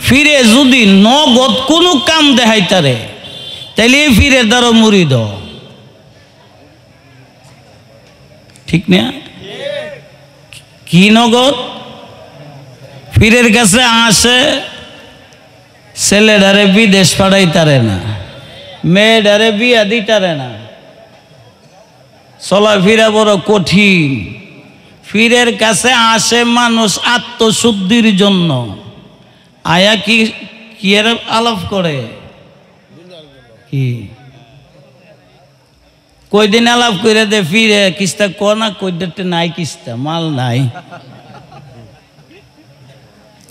ফিরে যদি নগদ কোনো কাম দেখাইতারে তাইলে ফিরে দ্বারা মুরিদ ঠিক না কি নগদ ফিরের কাছে আসে ছেলেডারে বিদেশ পাঠাইতারে না মেয়েডারে বিয়া দিতারে না চলাফেরা বড় কঠিন ফিরের কাছে আসে মানুষ আত্মশুদ্ধির জন্য আয়া কি কি এর আলাপ করে কি কয়দিন আলাপ করে দে ফিরে কিস্তা কোনা কইতে নাই কিস্তা মাল নাই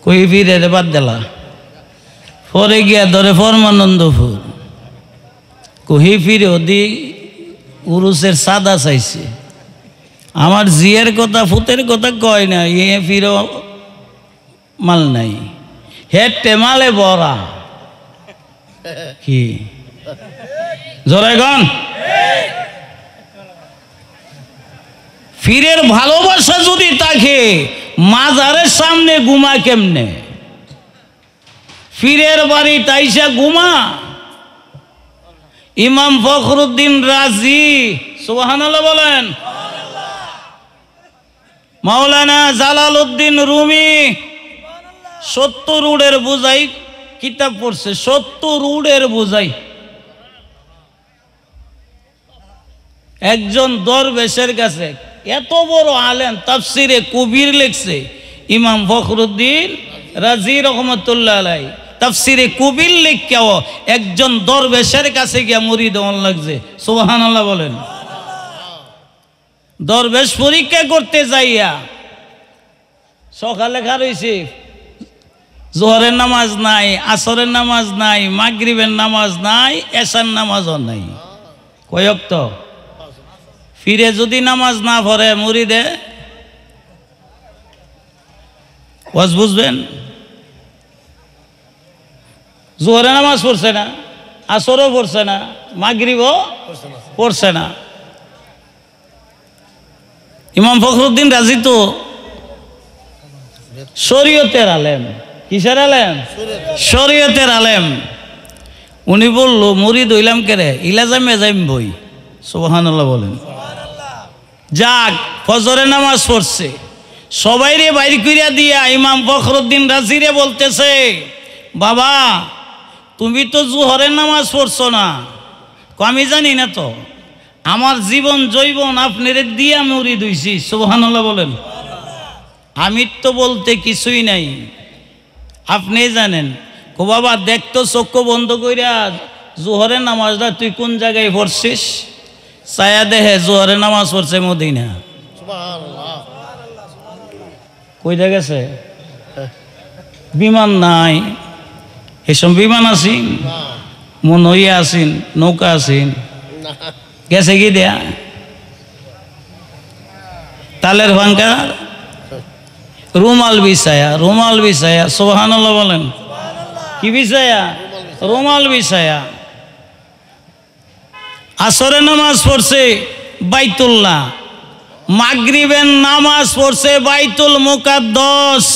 কই ফিরে রে বাদ দিলা পরে গিয়া ধরে পরমানন্দপুর কহি ফিরে ওদি উরুসের সাদা চাইছে আমার জিয়ের কথা ফুতের কথা কয় না ইয়ে ফিরে মাল নাই হেটে মালে বড়া কি জোরেগন ফিরের ভালোবাসা যদি তাকে মাজারের সামনে ঘুমা কেমনে ফিরের বাড়ি তাইসা ঘুমা ইমাম ফখরুদ্দিন রাজি সুবহানাল্লাহ বলেন মাওলানা জালালউদ্দিন রুমি 70 উডের বুঝাই কিতাব পড়ছে 70 উডের বুঝাই একজন দরবেশের কাছে এত বড় আলেম তাফসিরে কবির লিখছে ইমাম ফখরুদ্দিন রাজি রহমতুল্লাহ আলাইহি তাফসিরে কবির লিখকেও একজন দরবেশের কাছে গিয়া মুরিদ হওয়ার লাগছে সুবহানাল্লাহ বলেন দরবেশ পরীক্ষা করতে যাইয়া সকালে খারইছে জোহরের নামাজ নাই আসরের নামাজ নাই মাগরিবের নামাজ নাই এশার নামাজও নাই কয়ক তো ফিরে যদি নামাজ না পড়ে মুরিদে ওয়াজ বুঝবেন জোহরে নামাজ পড়ছে না আসরও পড়ছে না মাগরিবও পড়ছে না ইমাম ফখরুদ্দিন রাজি তো শরীয়তের আলেম কিসের আলেম শরীয়তের আলেম উনি বলল মুরিদ হইলাম কেরে ইলাজামে যাইম বই সুবহানাল্লাহ বলেন যাক ফজরের নামাজ পড়ছে সবাইরে বাইর কইরা দিয়া ইমাম ফখরুদ্দিন রাজিরে বলতেছে বাবা তুমি তো জোহরের নামাজ পড়ছো না আমি জানি না তো আমার জীবন জৈবন আপনারে দিয়া মুরিদ হইছি সুবহানাল্লাহ বলেন আমি তো বলতে কিছুই নাই আপনি জানেন কো বাবা দেখতো চক্ষু বন্ধ কইরা জোহরের নামাজটা তুই কোন জায়গায় পড়ছিস ছায়া দেহে জোহরের নামাজ পড়ছে মদিনা সুবহানাল্লাহ কই গেছে বিমান নাই এসব বিমান আছেন মনইয়া আছেন নৌকা আছেন গেছে কি দেয়া তালের ভাঙ্গা রুমাল বিছায়া সুবহানাল্লাহ বলেন কি বিছায়া রুমাল বিছায়া আসরের নামাজ পড়ছে বাইতুল্লাহ মাগরিবের নামাজ পড়ছে বাইতুল মুকাদ্দাস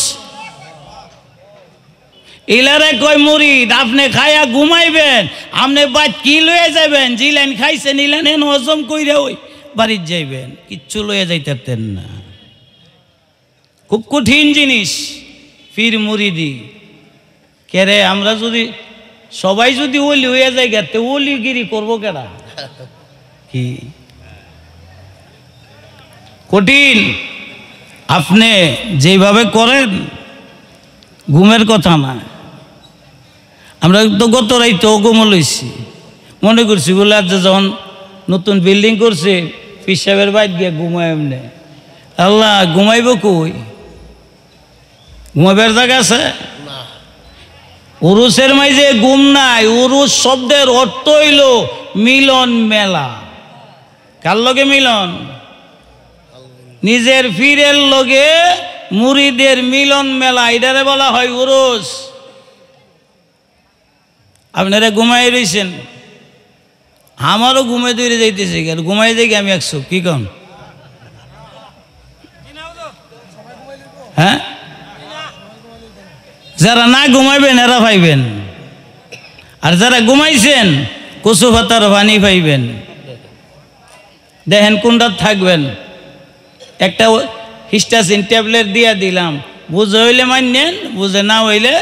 ইলারে কই মুরিদ আপনি খায়া ঘুমাইবেন আপনি বাদ কি লয়ে যাবেন জিলেন খাইছেন ইলেন এন হজম কইরা ওই বাড়ির যাইবেন কিচ্ছু লয়ে যাইতেন না খুব কঠিন জিনিস পীর মুরিদি কেরে আমরা যদি সবাই যদি ওলি হয়ে যায় গেতে ওলিগিরি করবো কেডা কি কঠিন আপনি যেভাবে করেন ঘুমের কথা না আমরা তো গত রাইতে ঘুমো লইছি মনে করছি বলে আজ যখন নতুন বিল্ডিং করছে পীর সাহেবের বাইর গিয়ে ঘুমায় এমনি আল্লাহ ঘুমাইব কই ঘুমাইবার জায়গা আছে উরুসের মাঝে ঘুম নাই উরুস শব্দের অর্থ হইল মিলন মেলা কার লগে মিলন নিজের পীরের লগে মুরিদের মিলন মেলা এটারে বলা হয় উরুস আপনারা ঘুমাই রয়েছেন আমারও ঘুমাই দৌড়ে যাইতেছে ঘুমাই যাই আমি 100 কি কন হ্যাঁ যারা না ঘুমাইবেন এরা পাইবেন, আর যারা ঘুমাইছেন কচু পাতার পানি পাইবেন। দেখেন কোনটা থাকবেন। একটা হিস্টাসিন ট্যাবলেট দিয়া দিলাম, বুঝে হইলে মানেন, বুঝে না হইলে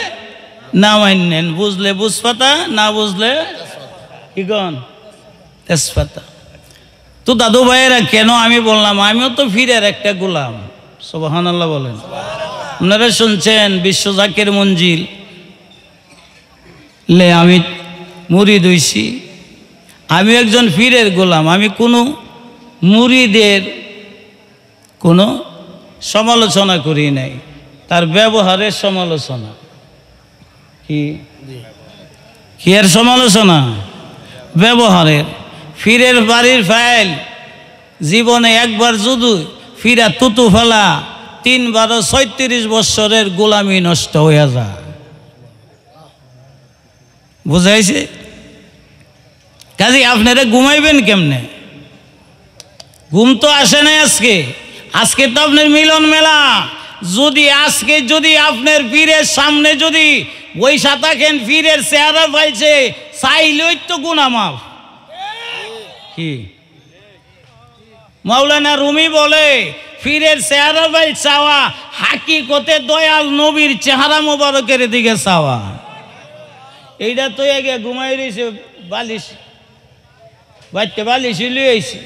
না মানেন। বুঝলে বুঝপাতা, না বুঝলে কি কন তেজপাতা। তো দাদু ভাইয়েরা কেন আমি বললাম, আমিও তো ফিরের একটা গোলাম। সুবহানাল্লাহ বলেন। আপনারা শুনছেন বিশ্ব জাকের মঞ্জিল লে আমি মুরিদ হইছি। আমি একজন ফিরের গোলাম। আমি কোনো মুরিদের কোনো সমালোচনা করি নাই, তার ব্যবহারের সমালোচনা। কি কি এর সমালোচনা? ব্যবহারের। ফিরের বাড়ির ফাইল জীবনে একবার যদি ফিরা তুতু ফেলা ৩-১২-৩৬ বৎসরের গোলামি নষ্ট হইয়া যা। বুঝাইছে? কাজে আপনারা ঘুমাইবেন কেমনে? ঘুম তো আসে নাই আজকে। আজকে তো আপনার মিলন মেলা। যদি আজকে যদি আপনার পীরের সামনে যদি বৈশা থাকেন, পীরের চেহারা পাইছে, চাইলেই তো গুনাহ মাফ। কি মাওলানা রুমি বলে, পীরের চেহারা পাই চাওয়া হাকিকতে দয়াল নবীর চেহারা মোবারকের দিকে চাওয়া। এইটা তো আগে ঘুমাই রয়েছে, বালিশ বাচ্চা বালিশ লইছি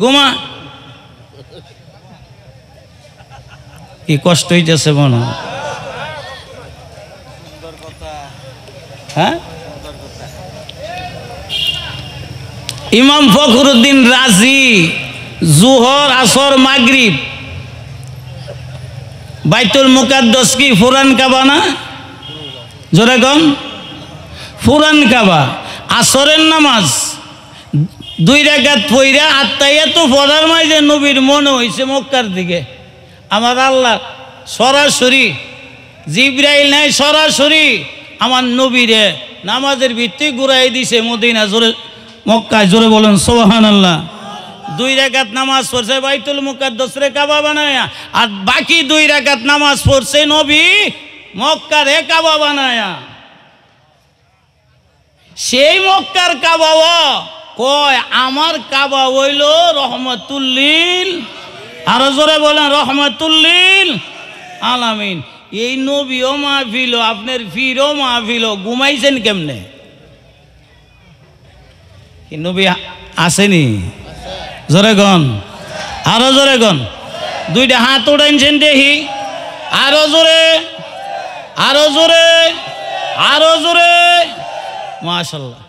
ঘুমা। কি কষ্ট হইতেছে মনে? হ্যাঁ, ইমাম ফখরুদ্দিন রাজি জোহর আসর মাগরিব বাইতুল মুকাদ্দাস কি ফুরান কাবা না? জোরে কম। ফুরান কাবা। আসরের নামাজ 2 রাকাত পইরা আত্মাইয়া তো পড়ার মাঝে নবীর মনে হইছে মক্কার দিকে। আমার আল্লাহ সরাসরি জিবরাইল নাই, সরাসরি আমার নবীরে নামাজের ভিত্তি ঘুরাই দিছে মদিনা। জোরে মক্কায় জোরে বলেন সুবহানাল্লাহ। 2 রাকাত নামাজ পড়ছে বাইতুল মুকাদ্দাস রে কাবা বানায়া, আর বাকি 2 রাকাত নামাজ পড়ছে নবী মক্কার রে কাবা বানায়া। সেই মক্কার কাবা কয় আমার কাবা হইল রহমাতুল্লিল, আরো জোরে বলেন রহমাতুল্লিল আলামিন। এই নবীও মাহফিল, আপনার ফিরও মাহফিল, ঘুমাইছেন কেমনে? কি নবী আসেনি? জোরে গন, আরো জোরে গন। 2টা হাত উঠাইছেন দেখি, আরো জোরে, আরো জোরে, আরো জোরে। মাশাআল্লাহ,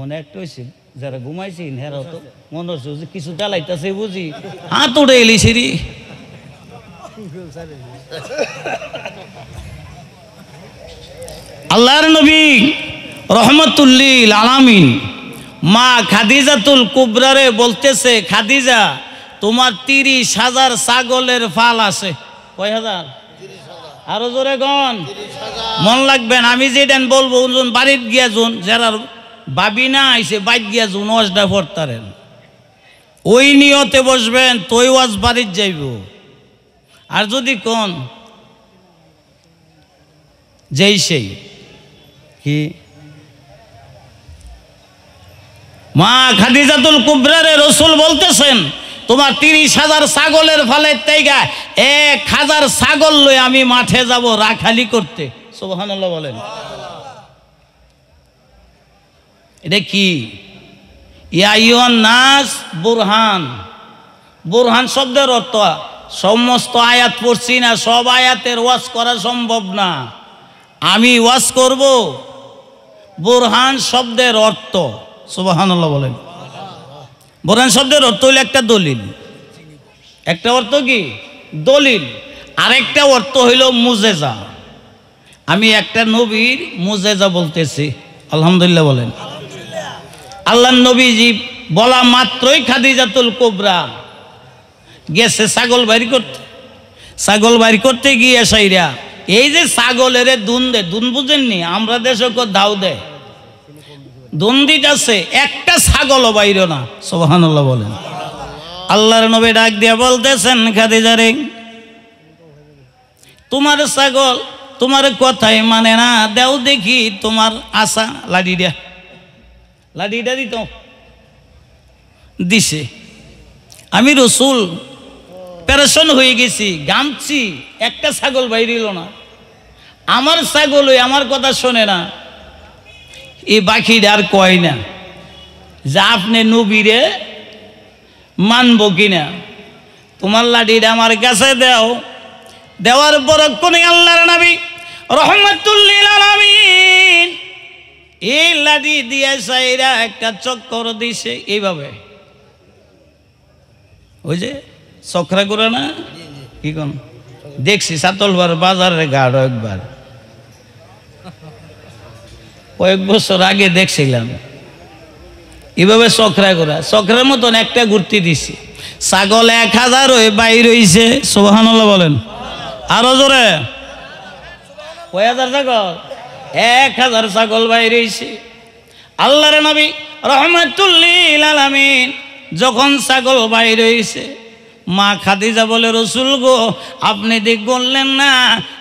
অনেক হয়েছে। যারা ঘুমাইছেন হেরাও তো মনে হচ্ছে কিছু চালাইতেছে বুঝি, হাত উঠে এলিছি রে। আল্লাহর নবী রহমাতুল্লিল আলামিন মা খাদিজাতুল কুবরারে বলতেছে, খাদিজা তোমার 30,000 ছাগলের ফাল আছে। কয় হাজার? আরো জোরে গন, মন লাগবেন। আমি যেটা বলবো বাড়ির গিয়া জুন, যারা ভাবি না আইসে বাইর গিয়া জুন ওয়াজটা পড়তারেন, ওই নিয়তে বসবেন, তোই ওয়াজ বাড়ির যাইব। আর যদি কোন যেই সেই কি মা খাদিজাতুল কুবরারে রাসূল বলতেছেন, তোমার 30,000 ছাগলের ফালের তাইগা 1,000 ছাগল লই আমি মাঠে যাব রাখালি করতে। সুবহানাল্লাহ বলেন। এটা কি? ইয়া আইয়ুহান নাস বুরহান। বুরহান শব্দের অর্থ, সমস্ত আয়াত পড়ছি না, সব আয়াতের ওয়াজ করা সম্ভব না। আমি ওয়াজ করব বুরহান শব্দের অর্থ। সুবহানাল্লাহ বলেন। বুরহান শব্দের অর্থ হইল একটা দলিল। একটা অর্থ কি? দলিল। আরেকটা অর্থ হইল মুজেজা। আমি একটা নবীর মুজেজা বলতেছি। আলহামদুলিল্লাহ বলেন। আল্লাহর নবীজি বলা মাত্রই খাদিজাতুল কুবরা গেছে ছাগল বাড়ি করতে। ছাগল বাড়ি করতে গিয়ে সাইরা এই যে ছাগলের দুন দে, দুন বুঝেননি? আমরা দেশে দাও দেয়, দুন দিতেছে, একটা ছাগলও বাইর না। সুবহানাল্লাহ বলেন। আল্লাহর নবী ডাক দিয়া বলতেছেন, খাদিজা রে তোমার ছাগল তোমার কথাই মানে না, দেও দেখি তোমার আশা লাঠিটা দিত, দিছে। আমি রসুল প্যারেশন হয়ে গেছি, গামছি, একটা ছাগল বাইরিল না। আমার ছাগল ওই আমার কথা শোনে না। এই বাকিটা আর কয় না যে আপনি নবীরে মানব কিনা, তোমার লাঠিটা আমার কাছে দেও। দেওয়ার পর কোন আল্লাহর নবী রাহমাতুল লিল আলামিন এই লাঠি দিয়ে সাইরা একটা চক্কর দিছে এইভাবে, ওই যে চক্রা করে না, কি কোন দেখছি সাতলবার বাজারের ঘাট একবার, কয়েক বছর আগে দেখছিলাম এভাবে চক্রা করা, চক্রের মতন একটা ঘুরতে দিছি। ছাগল 1000 হয়ে বাইর হইছে, সুবহানাল্লাহ বলেন আরো জোরে। কয় হাজার ছাগল? 1000 ছাগল বাইর হইছে। আল্লাহর নবী রাহমাতুল লিল আলামিন যখন ছাগল বাইর হইছে, মা খাদিজা বলে, রসুল গো আপনি দিক বললেন না,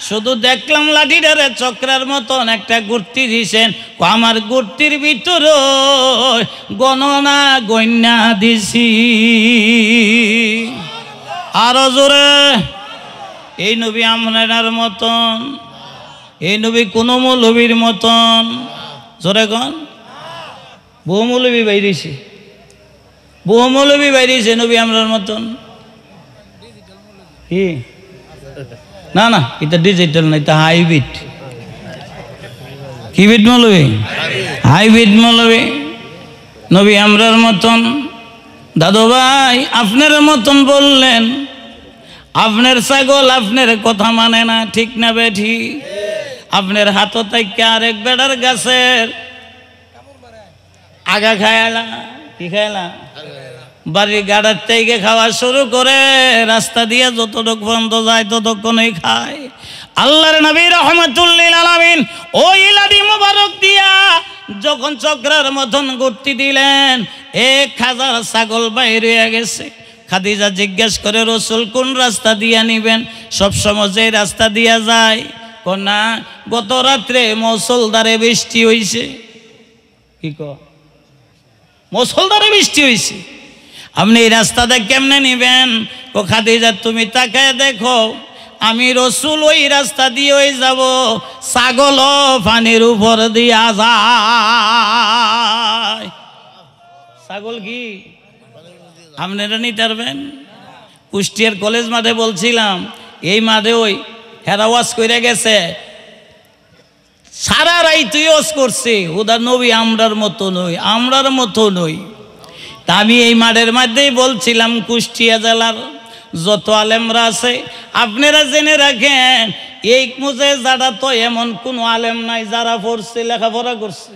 শুধু দেখলাম লাঠিটারে চক্রের মতন একটা গুর্তি দিছেন, আমার গুর্তির ভিতরে গণনা গণ্যা দিছি। আরো জোরে। এই নবী আপনার মতন, এই নবী কোন মৌলবীর মতন, জোরে কন। বহু মৌলবী বাইরেছে, বহু মৌলবী বাইরেছে, নবী আমরার মতন কি না, না এটা ডিজিটাল না, এটা হাইব্রিড। কি বিট মৌলবী? হাইব্রিড মৌলবী। নবী আমরার মতন। দাদু ভাই আপনার মতন বললেন, আপনার ছাগল আপনার কথা মানে না, ঠিক না বেঠি? আপনার হাত থেকে আরেক বেড়ার গাছের আগা খায়লা, কি খায়লা, বাড়ির গাড়ার থেকে খাওয়া শুরু করে রাস্তা দিয়ে যতটুক পর্যন্ত যায় ততক্ষণই খায়। আল্লাহর নবী রাহমাতুল লিল আলামিন ওই লাঠি মোবারক দিয়া যখন চক্রের মতন ঘুরতে দিলেন, 1000 ছাগল বাইর হয়ে গেছে। খাদিজা জিজ্ঞেস করে, রসুল কোন রাস্তা দিয়া নিবেন? সবসময় যে রাস্তা দিয়া যায়। না, গত রাত্রে মুষলধারে বৃষ্টি হইছে। কি ক? মুষলধারে বৃষ্টি হইছে, আপনি এই রাস্তাটা কেমনে নিবেন? ও খাদিজা তুমি তাকায় দেখো, আমি রসুল ওই রাস্তা দিয়ে ওই যাব, ছাগল পানির উপর দিয়া যায়। ছাগল কি আপনারা নিতে পারবেন? কুষ্টিয়ার কলেজ মাঠে বলছিলাম, এই মাঠে ওই হেরা ওয়াজ করে গেছে, সারা রাত ওয়াজ করছে, ওদা নবী আমরার মতো নই, আমরার মতো নই। তা আমি এই মাঠের মধ্যেই বলছিলাম, কুষ্টিয়া জেলার যত আলেমরা আছে আপনারা জেনে রাখেন, এই মুজে যারা তো এমন কোন আলেম নাই যারা পড়ছে, লেখাপড়া করছে।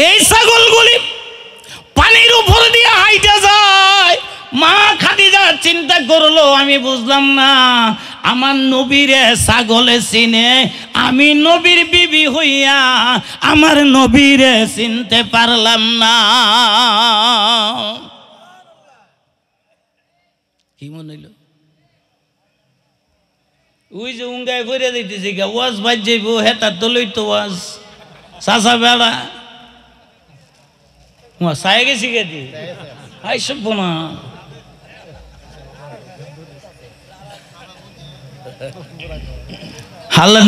এই ছাগলগুলি পানির উপর দিয়ে হাইটে যায়। মা খাদিজা চিন্তা করলো, আমি বুঝলাম না, আমার নবীরে ছাগলে চিনে, আমি নবীর বিবি হইয়া আমার নবীরে চিনতে পারলাম না। কি মনে হইল? ওই যে উঙ্গায় ভরে দিতেছি, ওয়াজ বাজ যাইব, হেতার তো লইতো ওয়াজ চাষা বেড়া সায় গেছি গেছি আই সব না। আল্লাহর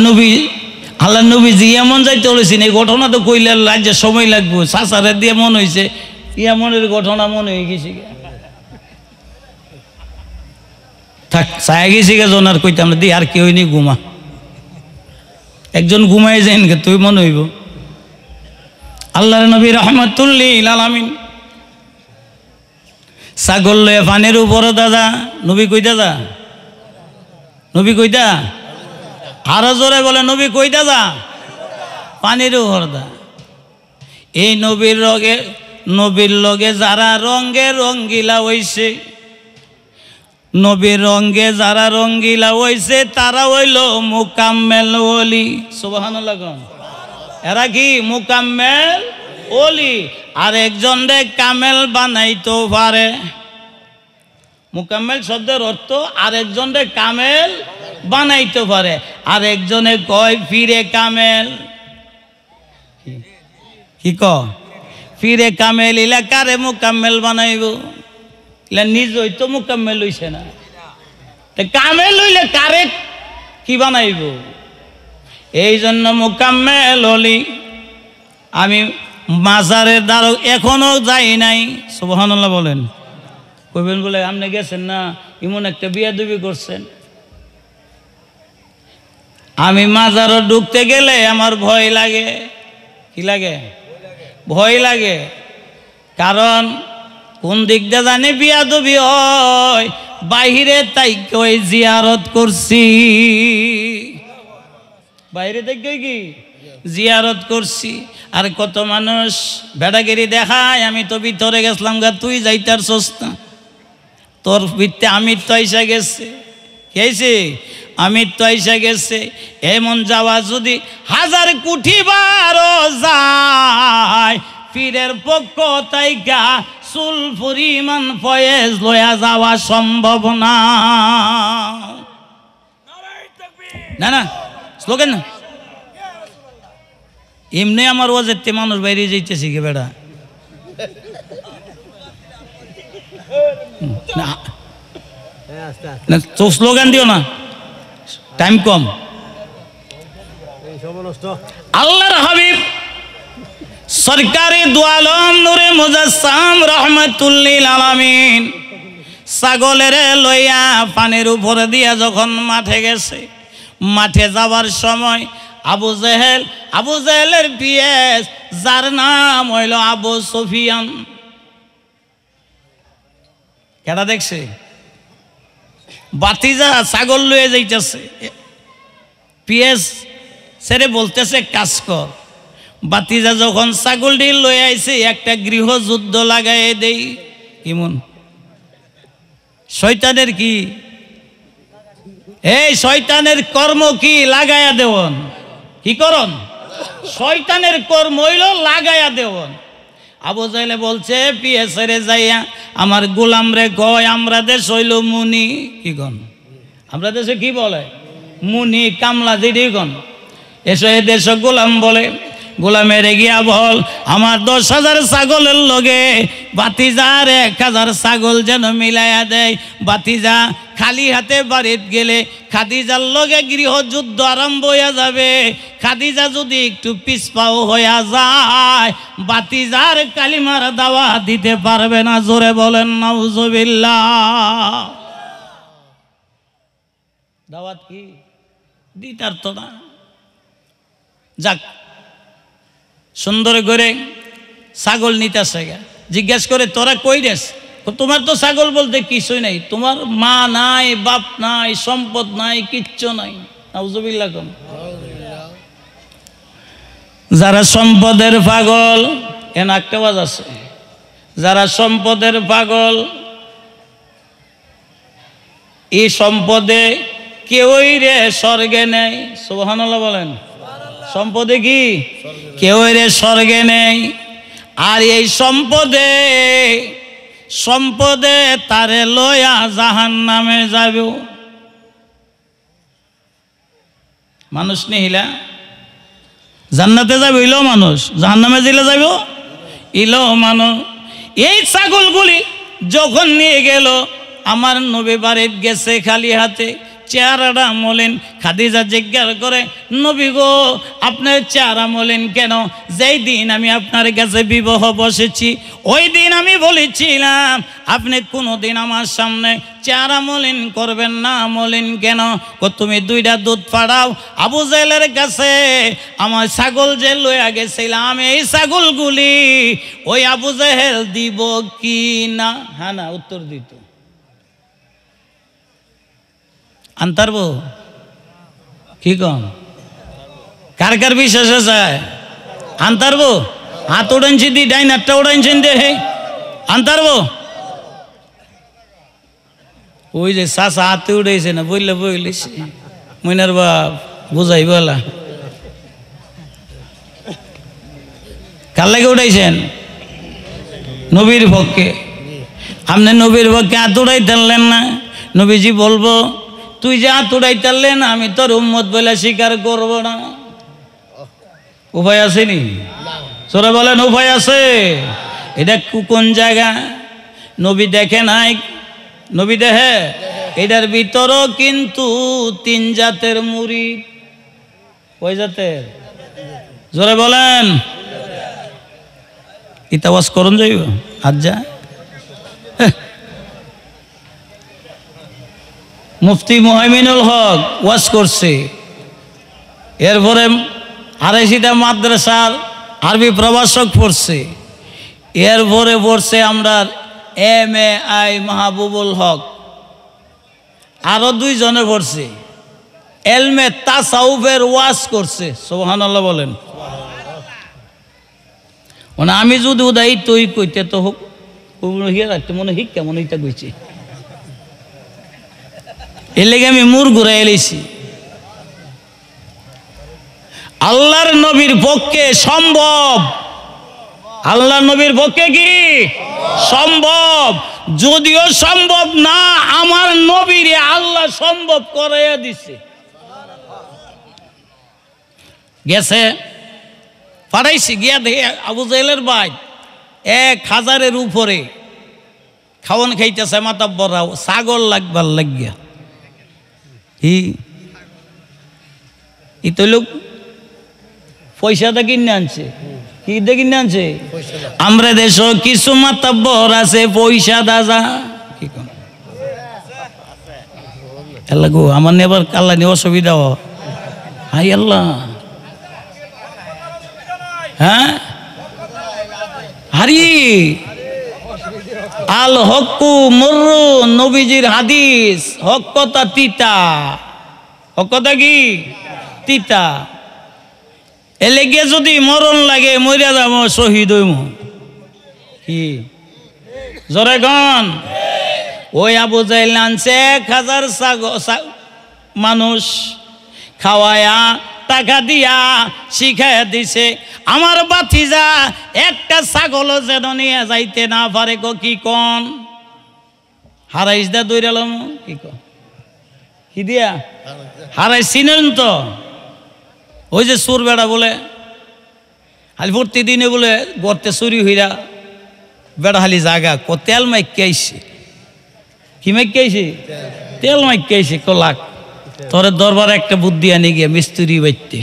নবী জি এমন যাইতে বলেছেন, এই ঘটনা তো কইলে রাজ্যে সময় লাগবে, চাষারে দিয়ে মন হয়েছে, এমনের ঘটনা মনে হয়ে গেছে। থাক চায় গেছি গে জনার কইতাম দি, আর কেউ নি ঘুমা, একজন ঘুমাই যাইন গে, তুই মনে হইব। আল্লাহর নবী রাহমাতুল লিল আলামিন ছাগল লয়ে পানির উপরে দাদা, নবী কই দাদা, নবী কই দা, আরো জোরে বলে, নবী কই দাদা, পানির উপরে দা। এই নবীর লগে যারা রঙ্গে রঙ্গিলা হইছে, নবীর রঙ্গে যারা রঙ্গিলা হইছে, তারা হইল মুকাম্মেল ওলি। সুবহানাল্লাহ। এরা কি মুকাম্মেল ওলি। আর একজন রে কামেল বানাইতেও পারে। মুকাম্মেল শব্দের অর্থ আরেকজন রে কামেল বানাইতে পারে। আর একজনে কয় ফিরে কামেল, কি ক ফিরে কামেল এলাকারে মুকাম্মেল বানাইব, এলা নিজই তো মুকাম্মেল হইছে না, কামেল হইলে কারে কি বানাইব? এই জন্য মুকাম্মেল হলি আমি মাজারের দ্বারা এখনো যাই নাই। সুবহানাল্লাহ বলেন। কইবেন বলে আপনি গেছেন না, এমন একটা বিয়াদবি করছেন। আমি মাজারও ঢুকতে গেলে আমার ভয় লাগে। কি লাগে? ভয় লাগে। কারণ কোন দিক দিয়ে জানি বিয়াদবি হয়, বাহিরে তাই কই জিয়ারত করছি, বাইরে থেকে কি জিয়ারত করছি। আর কত মানুষ বেড়াগিরি দেখায়, আমি তো ভিতরে গেছিলাম গা, তুই যাইতার সস্তা, তোর ভিত্তে আমির তো আইসা গেছে। খেয়েছি আমির তো আইসা গেছে। এমন যাওয়া যদি 1000 কোটি বারো যায়, পীরের পক্ষ তাইকা চুল পরিমাণ ফয়েজ লয়া যাওয়া সম্ভব না। না না স্লোগান না, এমনি আমার ওয়াজেতে মানুষ বাইরে যাইতেছে কি বেড়া, তো স্লোগান দিও না, টাইম কম। আল্লাহর হাবিব সরকারি দু আলম নূরে মুজাসসাম রাহমাতুল লিল আলামিন ছাগলের লইয়া পানির উপর দিয়া যখন মাঠে গেছে, মাঠে যাওয়ার সময় আবু জেহেলের পিএস, যার নাম হইল আবু সুফিয়ান, কেডা দেখছে বাতিজা ছাগল লয়ে যাইতেছে, পিএস সেরে বলতেছে কাজ কর। বাতিজা যখন ছাগলটি লয়ে আইছে, একটা গৃহযুদ্ধ লাগাই দেই। কেমন শয়তানের কি, এই শয়তানের কর্ম কি লাগায়া দেওন, কি করন? শয়তানের কর্ম হইল লাগায়া দেওন। আবু জাহেলে বলছে পিএসরে যাইয়া আমার গোলাম রে কয়, আমরা দেশ হইল মুনি, কি গন আমরা দেশে কি বলে মুনি, কামলা দিদি গন, এসো এ দেশ গোলাম বলে। গোলামের গিয়া বল আমার 10,000 ছাগলের লগে বাতিজার 1000 ছাগল যেন মিলাইয়া দেয়। বাতিজা খালি হাতে বাড়িত গেলে খাদিজার লগে গৃহযুদ্ধ আরম্ভ হইয়া যাবে। খাদিজা যদি একটু পিছপাও হইয়া যায়, বাতিজার কালিমার দাওয়া দিতে পারবে না। জোরে বলেন নাউজুবিল্লাহ। দাওয়াত কি দিতার তো না। যাক, সুন্দর করে ছাগল নিতেছে, জিজ্ঞেস করে তোরা কই রেস? তোমার তো ছাগল বলতে কিছুই নাই, তোমার মা নাই, বাপ নাই, সম্পদ নাই, কিচ্ছু নাই। নাউজুবিল্লাহ। যারা সম্পদের পাগল, এন একটা ওয়াজ আছে, যারা সম্পদের পাগল, এই সম্পদে কেউই রে স্বর্গে নেই। সুবহানাল্লাহ বলেন। সম্পদে কি কেউ রে স্বর্গে নেই। আর এই সম্পদে তারে লয়া জাহান্নামে যাবে। মানুষ নিহিলা জান্নাতে যাবে, ইলো মানুষ জাহান্নামে দিলে যাব, ইলো মানুষ। এই ছাগলগুলি যখন নিয়ে গেল, আমার নবী বাড়িতে গেছে খালি হাতে, চেহারাটা মলিন। খাদিজা জিজ্ঞাসা করে, নবী গো আপনার চেহারা মলিন কেন? যেই দিন আমি আপনার কাছে বিবাহ বসেছি, ওই দিন আমি বলেছিলাম আপনি কোনোদিন আমার সামনে চেহারা মলিন করবেন না। মলিন কেন? তুমি 2টা দুধ পাড়াও আবু জেহেলের কাছে। আমার ছাগল যে লইয়া গেছিলাম, এই ছাগলগুলি ওই আবু জেহেল দিব কি না? হ্যাঁ না উত্তর দিত। আনতারবো কি কম? কার কার বিশ্বাস আছে? আনতারবো? হাত উড়াইছি দি, ডাইন হাতটা উড়াইছেন দে, হে আনতারবো? ওই যে চাষা হাতে উড়াইছে না, বললে বইলেছি মইনার বাপ বুঝাই বলা। কার লাগে উড়াইছেন? নবীর পক্ষে। আপনি নবীর পক্ষে হাত উড়াই টানলেন না। নবীজি বলবো তুই যে হাত উড়াইতারলেন আমি তোর উম্মত বলে স্বীকার করব না। উপায় আসেনি? সরে বলেন উপায় আছে? এটা কোন জায়গা? নবী দেখে নাই? নবী দেখে? এটার ভিতরও কিন্তু 3 জাতের মুরিদ। কয় জাতের? জোরে বলেন। ইতাওয়াজ করুন যাইব আজ যা মুফতি মুহাইমিনুল হক ওয়াজ করছে। এরপরে 2.5টা মাদ্রাসার আরবি প্রভাষক পড়ছে। এরপরে পড়ছে আমরা MAI মাহবুবুল হক, আরো 2 জনে পড়ছে। এলমে তাসাউফের ওয়াজ করছে। সুবহানাল্লাহ বলেন। মানে আমি যদি উদাই তুই কইতে তো হোক হিয়া রাখতে মনে হিক কেমন এটা কইছে, এর লেগে আমি মুর ঘুরাই এলেছি। আল্লাহর নবীর পক্ষে সম্ভব, আল্লাহর নবীর পক্ষে কি সম্ভব? যদিও সম্ভব না, আমার নবীরে আল্লাহ সম্ভব করাইয়া দিছে। গেছে পাঠাইছি গিয়া দেখে আবু জাহেলের ভাই 1000-এর উপরে খাওয়ান খাইতেছে মাতাব্বররাও, ছাগল লাগবার লাগিয়া। ই তো লোক পয়সাটা কিনে আনছে। কি দিয়ে কিনে আনছে? আমরা দেশ কিছু মাতাব্বর আছে পয়সা দাজা। কি কোন আল্লাহ গো, আমার নেবার আল্লাহ নিয়ে অসুবিধা হ। হাই আল্লাহ, হ্যাঁ হারি আল হকু মুররু, নবীজির হাদিস। হক কথা তিতা, হক কথা কি তিতা। এলে গিয়ে যদি মরণ লাগে মরিয়া যাব, শহীদ হইম। কি জোরে গন? ওই আবু জাহেল আনছে 1000 মানুষ খাওয়ায়া টাকা দিয়া শিখাইয়া দিছে, আমার বাতিজা একটা ছাগল যেন নিয়ে যাইতে না পারে। কি কন? হারাইস দা দৌড়ালাম। কি কন? কি দিয়া হারাইস? চিনেন তো ওই যে সুর বেড়া বলে হালি প্রতিদিনে বলে গর্তে চুরি হইরা বেড়া হালি জাগা তেল মাইকে আইছে। কি মাইকে আইছে? তেল মাইকে আইছে। লাখ তোর দরবার একটা বুদ্ধি আনি গিয়ে মিস্ত্রি বাইতে,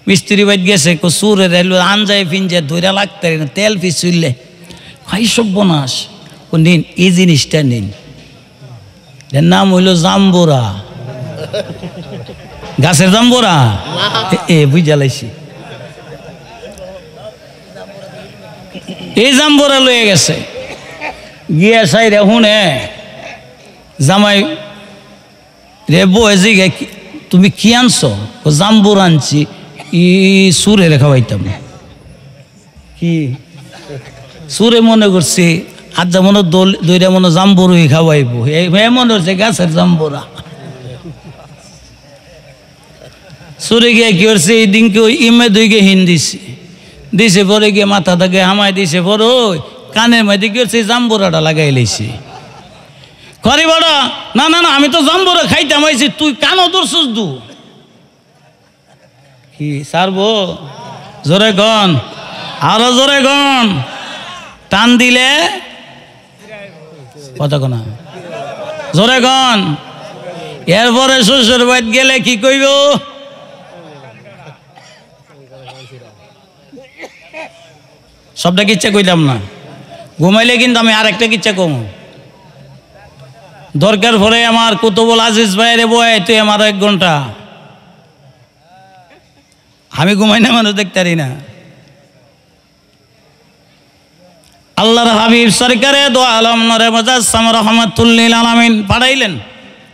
মিস্ত্রি বাইত গেছে সুরের আনজায় ফিনজে ধৈরা লাগতে তেল পিছুইলে খাই সব বনাস। নিন এই জিনিসটা নিন, এর নাম হইল জাম্বুরা। গাছের জাম্বুরা বুঝা লাইছি। এই জাম্বুরা লয়ে গেছে গিয়া সাইরে হুনে জামাই রে বয়ে গে তুমি কি আনছো? জাম্বুর আনছি। ই সুরে রেখা পাইতাম কি সুরে মনে করছি আজ যেমন দইরা মনে জাম্বুরই খাওয়াইব, মনে হচ্ছে গাছের জাম্বুরা। সুরে গিয়ে কি করছে এই দিনকে ওই ইমে দুইকে হিন দিছে পরে গিয়ে মাথা থেকে হামাই দিছে, পরে ওই কানের মধ্যে কি করছে জাম্বুরাটা লাগাই লাইছে। করি বড় না না না আমি তো জাম্বুরা খাইতাম আইছি, তুই কানও ধরছিস দু। কি সারবো? জোরে গন, আরো জোরে গন। টান দিলে কথা কোনা জোরে গন। এরপরে শ্বশুর বাড়ি গেলে কি কইব? সবটা কিচ্ছা কইতাম না, ঘুমাইলে কিন্তু আমি আর একটা কিচ্ছা কম। দরকার পরে আমার কুতুবুল আজিজ ভাইরে বয় তুই আমার 1 ঘন্টা, আমি ঘুমাই না মানুষ দেখতে পারি না। আল্লাহর হাবিব সরকারে দো আলম নরে মুজাসসাম রাহমাতুল্লিল আলামিন পাঠাইলেন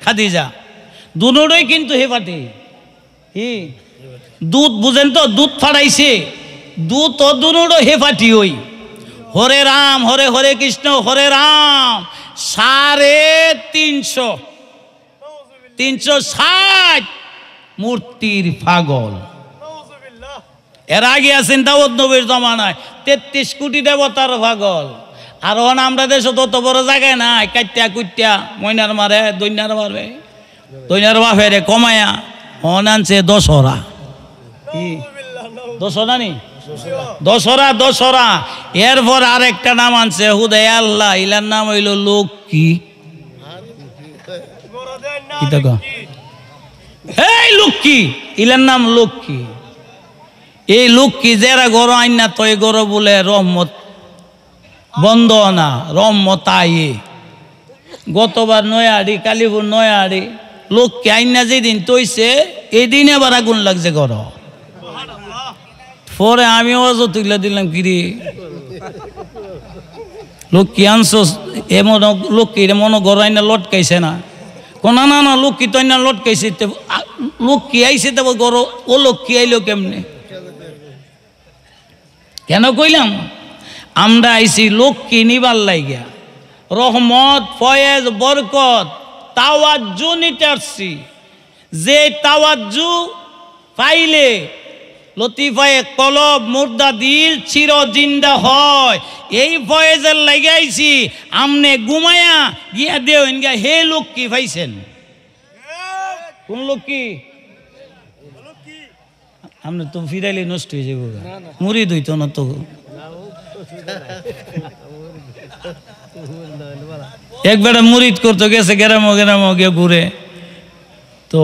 খাদিজা। দুনোটাই কিন্তু হে পাটি দুধ বুঝেন তো, দুধ ফাড়াইছে। দুধ ও দুনোটো হে পাটি ওই হরে রাম হরে হরে কৃষ্ণ হরে রাম 360 মূর্তির পাগল। এর আগে আছেন দাউদ নবীর জমানায় 33 কোটি দেবতার পাগল। আর আমরা দেশে তত বড় জায়গায় নাই, কাইত্যা কুইত্যা ময়নার মারে দৈন্যার মারবে তৈনার বাপেরে কমায়া হন আনছে দশরা। কি দশরা নি? দশরা। এরপর আরেকটা নাম আনছে হুদাই আল্লাহ, ইলার নাম হইল লক্ষ্মী। এই লক্ষ্মী, ইলার নাম লক্ষ্মী। এই লক্ষ্মী যারা গরো আইনা তৈ গরো বলে রহমত বন্দনা রহমত আয়ে। গতবার নয়াড়ি কালীপুর নয়াড়ি লক্ষ্মী আইনা যেদিন তৈছে এই দিন আবার আগুন লাগছে গর। পরে আমি অজো তুলে দিলাম, কিরে লক্ষ্মী আনছো এমন লক্ষ্মী মনে গর আইনা লটকাইছে না? কোনা না না লক্ষ্মী তো আইনা লটকাইছে। লক্ষ্মী আইছে তবে গর ও লক্ষ্মী আইলো কেমনে? কেন কইলাম? আমরা আইছি লক্ষ্মী নিবার লাগিয়া, রহমত ফয়েজ বরকত তাওয়াজ্জু নিতে আসছি। যে তাওয়াজ্জু পাইলে লতিফায়ে কলব মুর্দা দিল চির জিন্দা হয়, এই ফয়েজের লাগাইছি। আমনে ঘুমায়া গিয়া দেও ইনগা হে লক্ষ্মী পাইছেন। কোন লক্ষ্মী? আমনে তো ফিরাইলে নষ্ট হয়ে যাবো, মুড়ি দইত না তো। একবার মুরিদ করতে গেছে গ্রাম গিয়ে ঘুরে, তো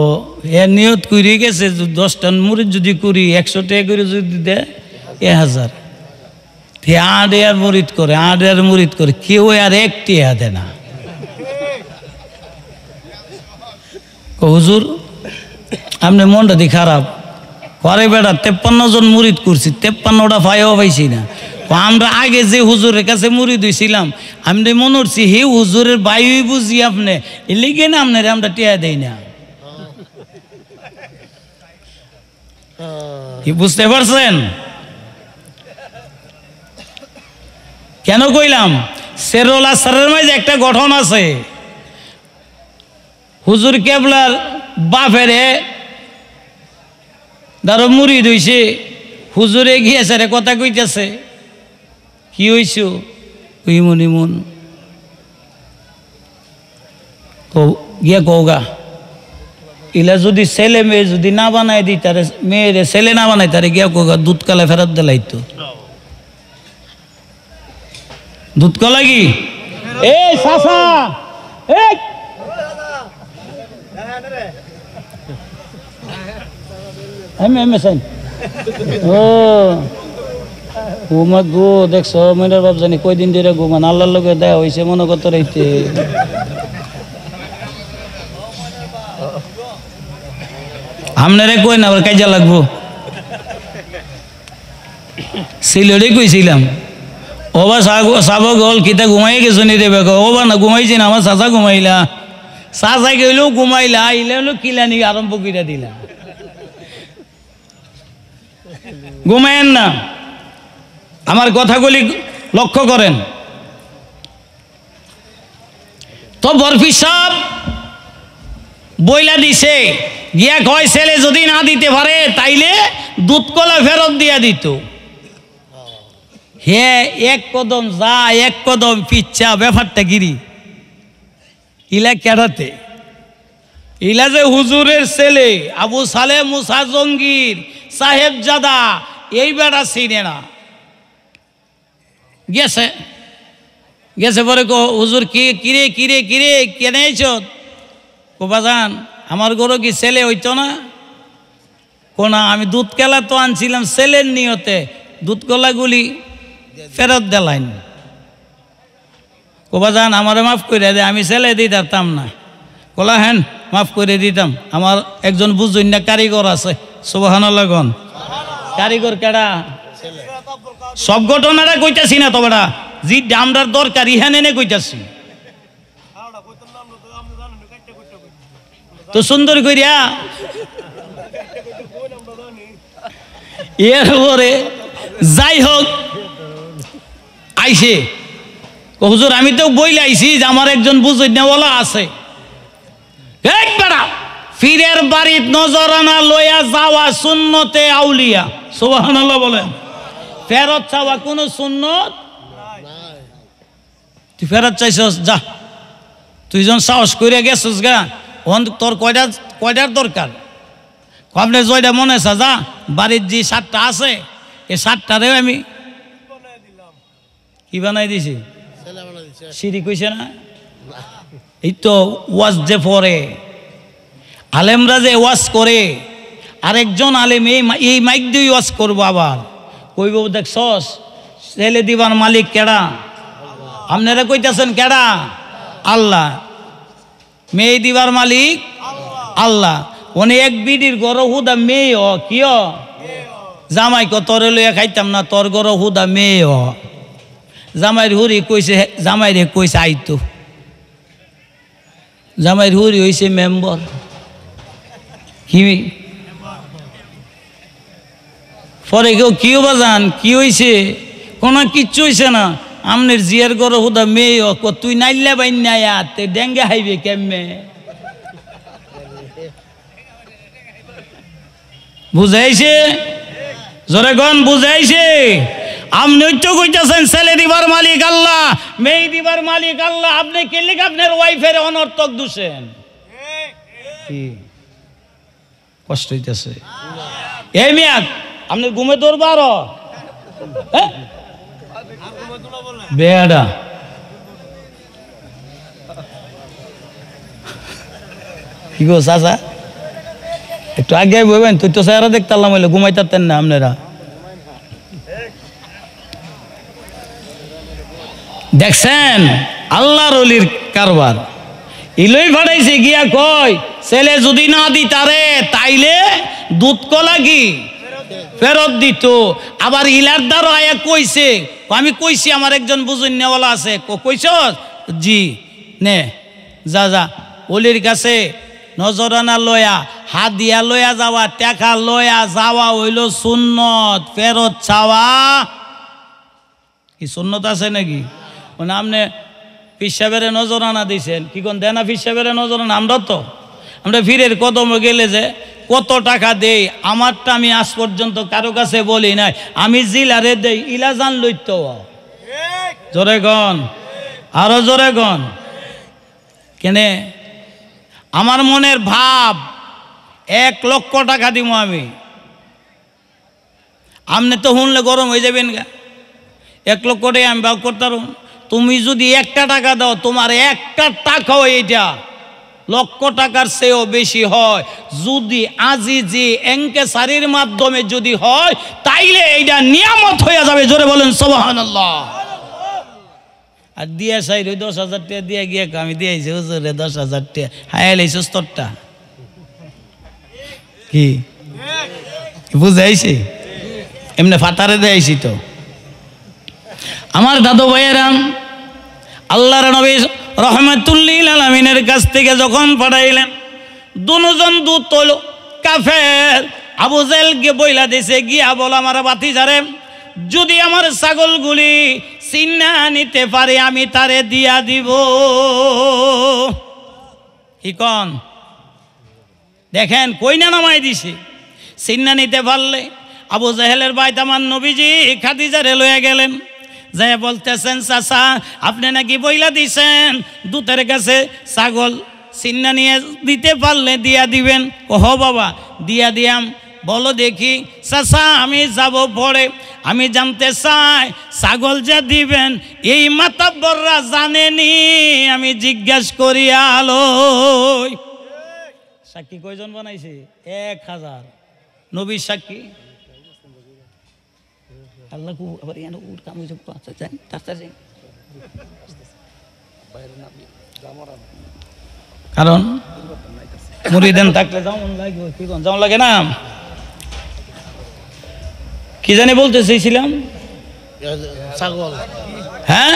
এ নিয়ত করে গেছে 10টা মুরিদ যদি করি 100 টাকা করে যদি দেয় 1000। আট আর মুরিদ করে কেউ আর 1 টাকা দেয় না। হুজুর আপনি মনটা দি খারাপ করে বেড়া, 53 জন মুরিদ করছি, 53টা ফাইও পাইছি না। আমরা আগে যে হুজুরের কাছে মুরিদ হইছিলাম, আমি মনে করছি হে হুজুরের বাইই বুঝি আপনি লিখে না আপনার আমরা টিয়া দেই না। কি বুঝতে পারছেন কেন কইলাম? সেরুল আসরের মাঝে একটা গঠন আছে। হুজুর কেবলার বাপেরে ধরো মুরিদ হইছে, হুজুরে গিয়েছে রে কথা কইতেছে, কি হইছ? ইমন ইমন গিয়া কৌগা ইলা যদি ছেলে মেয়ে যদি না বানাই দিই, তারে মেয়েরে ছেলে না বানাই তারে গিয়া কৌগা দুধ কলা ফেরত দিলাইতো। দুধ কলা কি? এই সাসা এই গো দেখছ মেয়ের বাপ জানি কয়দিন ধরে ঘুমান, আল্লাহর লোকে দেয়া হয়েছে মনে কত রাইতে। আপনারে কই না আবার কাজা লাগবো। সিলেটে কইছিলাম ওবা সাব গল কিতা ঘুমাই গেছো নি রে বেগ? ওবা না ঘুমাইছি না, আমার চাচা ঘুমাইলা। চাচা গেলেও ঘুমাইলা, আইলে হলো কিলানি আরম্ভ করে দিলা। ঘুমায়েন না, আমার কথাগুলি লক্ষ্য করেন। তো বরফি সাহেব বইলা দিছে, গিয়া কয় ছেলে যদি না দিতে পারে তাইলে দুধ কলা ফেরত দিয়া দিত। হে এক কদম যা এক কদম পিচ্ছা, ব্যাপারটা গিরি ইলা কেড়াতে। ইলা যে হুজুরের ছেলে আবু সালেহ মুসা জঙ্গির সাহেবজাদা, এই বেড়া চিনে না। গেছে গেছে পরে কো হুজুর কি কিরে কিরে কিরে কেনে আইছ? বাজান আমার গরু কি ছেলে হইতো না? কোনা আমি দুধ কেলা তো আনছিলাম ছেলের নিয়তে, দুধ কলাগুলি ফেরত দিলাইন। বাজান আমারে মাফ করে দে, আমি ছেলে দিতাম না। কলা হ্যান মাফ করে দিতাম, আমার একজন বুঝুন না কারিগর আছে। সুবহানাল্লাহ গন। কারিগর কেডা? সব ঘটনাটা কইতাছি না তো বেটা, জি আমরার দরকার ইহান এনে কইতাছি। তো সুন্দর করিয়া এরপরে যাই হোক আইসে, হুজুর আমি তো বইলে আইছি যে আমার একজন বুঝনেওয়ালা আছে। ফিরের বাড়িত নজরানা লইয়া যাওয়া সুন্নতে আউলিয়া। সুবহানাল্লাহ বলেন। ফেরত চাওয়া কোন সুন্নত? তুই ফেরত চাইছস, যা তুই যখন সাহস করিয়া গেছস গা, তোর কয়টার দরকার? আপনার জয়টা মনে আছে যা, বাড়ির যে 7টা আছে এই 7টারেও আমি কি বানাই দিছি, সিঁড়ি কইছে না? এই তো ওয়াজ যে পড়ে, আলেমরা যে ওয়াজ করে, আরেকজন আলেম এই মাইক দিয়ে ওয়াজ করবো, আবার কইব দেখছস ছেলে দিবার মালিক কেডা? আপনারা কইতাছেন কেডা? আল্লাহ। মেয়ে দিবার মালিক আল্লাহ। অনেক বিডির গর হুদা মেয়ে কি জামাই তোরে লইয়া খাইতাম না, তোর গর হুদা মেয়ে। জামাইর হুরি কইছে, জামাইরে কইছে আইতো, জামাইর হুরি হইছে মেম্বার। কি পরে কেউ কিও বাজান কি হইছে? কোনো কিচ্ছু হইছে না, আমনের জিয়ার গর হুদা মেয়ে। তুই নাইলে বাইন নাই তে ডেঙ্গে হাইবে কেমনে? বুঝাইছে? জোরে গন বুঝাইছে? আপনি তো কইতাছেন ছেলে দিবার মালিক আল্লাহ, মেয়ে দিবার মালিক আল্লাহ, আপনি কে লিখ আপনার ওয়াইফের অনর্থক দুষেন? কি কষ্ট হইতেছে? এই মিয়া আপনার ঘুমে দৌড়বার বেয়াডা কি গো চাচা, একটু আগে বলবেন। তুই তো চেহারা দেখতাম হইলে ঘুমাইতেন না আপনারা। দেখছেন আল্লাহর ওলির কারবার। ইলই ভাড়াইছে গিয়া কয় ছেলে যদি না দি তারে তাইলে দুধ কলা কি ফেরত দিত। আবার ইলার দ্বারা আয়া কইছে, আমি কইছি আমার একজন বুঝুন নেওয়ালা আছে, কইছ জি নে যা যা ওলির কাছে নজরানা লয়া হাত দিয়া লয়া যাওয়া, টাকা লয়া যাওয়া হইল সুন্নত, ফেরত চাওয়া কি সুন্নত আছে নাকি? মানে আপনি পিসাবের নজরানা দিছেন, কি কোন দেনা পিসাবের নজরানা? আমরা ফিরের কদমে গেলে যে কত টাকা দেই, আমারটা আমি আজ পর্যন্ত কারো কাছে বলি নাই। আমি জিলারে দেই, ইলা জান লইত। জোরে গন, আরো জোরে গন। কেনে আমার মনের ভাব 1 লক্ষ টাকা দিব আমি। আপনি তো শুনলে গরম হয়ে যাবেন গা। 1 লক্ষ টাকা আমি ভাগ করতাম। তুমি যদি 1টা টাকা দাও, তোমার 1টা টাকাও এইটা লক্ষ টাকার চেয়েও বেশি হয়। যদি আজি যে এনকেসারির মাধ্যমে যদি হয়, তাইলে এইটা নিয়ামত হয়ে যাবে। জোরে বলেন সুবহানাল্লাহ। আর দিয়া চাই 10,000 টাকা দিয়ে গিয়ে আমি দিয়েছি হুজুরে 10,000 টাকা হায়াল এই সস্তরটা কি বুঝাইছি? এমনি ফাতারে দেয়াইছি তো। আমার দাদু ভাইয়েরাম আল্লাহর নবী রহমাতুল্লিল আলামিনের কাছ থেকে যখন পাঠাইলেন, দুজন দূত তোলো কাফের আবু জেহেলকে বইলা দিছে গিয়া বল আমার ভাতিজারে যদি আমার ছাগলগুলি চিন্না নিতে পারে আমি তারে দিয়া দিব। কি কন দেখেন কইনা নামাই দিছে। চিন্না নিতে পারলে আবু জেহেলের বাইত আমার নবীজি খাদিজারে লইয়া গেলেন, যাই বলতেছেন চাচা আপনি নাকি বইলা দিছেন দূতের কাছে ছাগল চিন্না নিয়ে দিতে পারলে দিয়া দিবেন। ওহ বাবা দিয়া দিয়াম। বলো দেখি চাচা আমি যাব পরে, আমি জানতে চাই ছাগল যে দিবেন এই মাতাব্বররা জানেনি, আমি জিজ্ঞাস করিয়া আলোই। সাক্ষী কয়জন বানাইছে? 1000 নবীর সাক্ষী। আল্লাহ আবার উঠ কাম কারণ মুরিদান থাকলে যেমন লাগে কি যেমন লাগে না। কি জানি বলতে চাইছিলাম? হ্যাঁ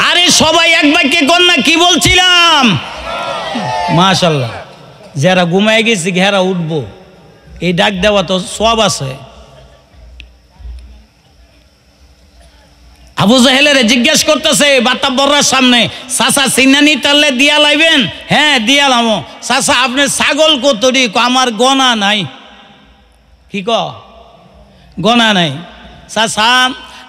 আরে সবাই এক বাক্যে কন্যা কি বলছিলাম? মাশাআল্লাহ যারা ঘুমায় গেছে ঘেরা উঠবো, এই ডাক দেওয়া তো সব আছে। আবু জাহেলের জিজ্ঞেস করতেছে বাতাবররার সামনে, চাচা চিন্নানি তাহলে দিয়া লাইবেন? হ্যাঁ দিয়া লামো। চাচা আপনার ছাগল কতটি? আমার গনা নাই। কি গনা নাই? চাচা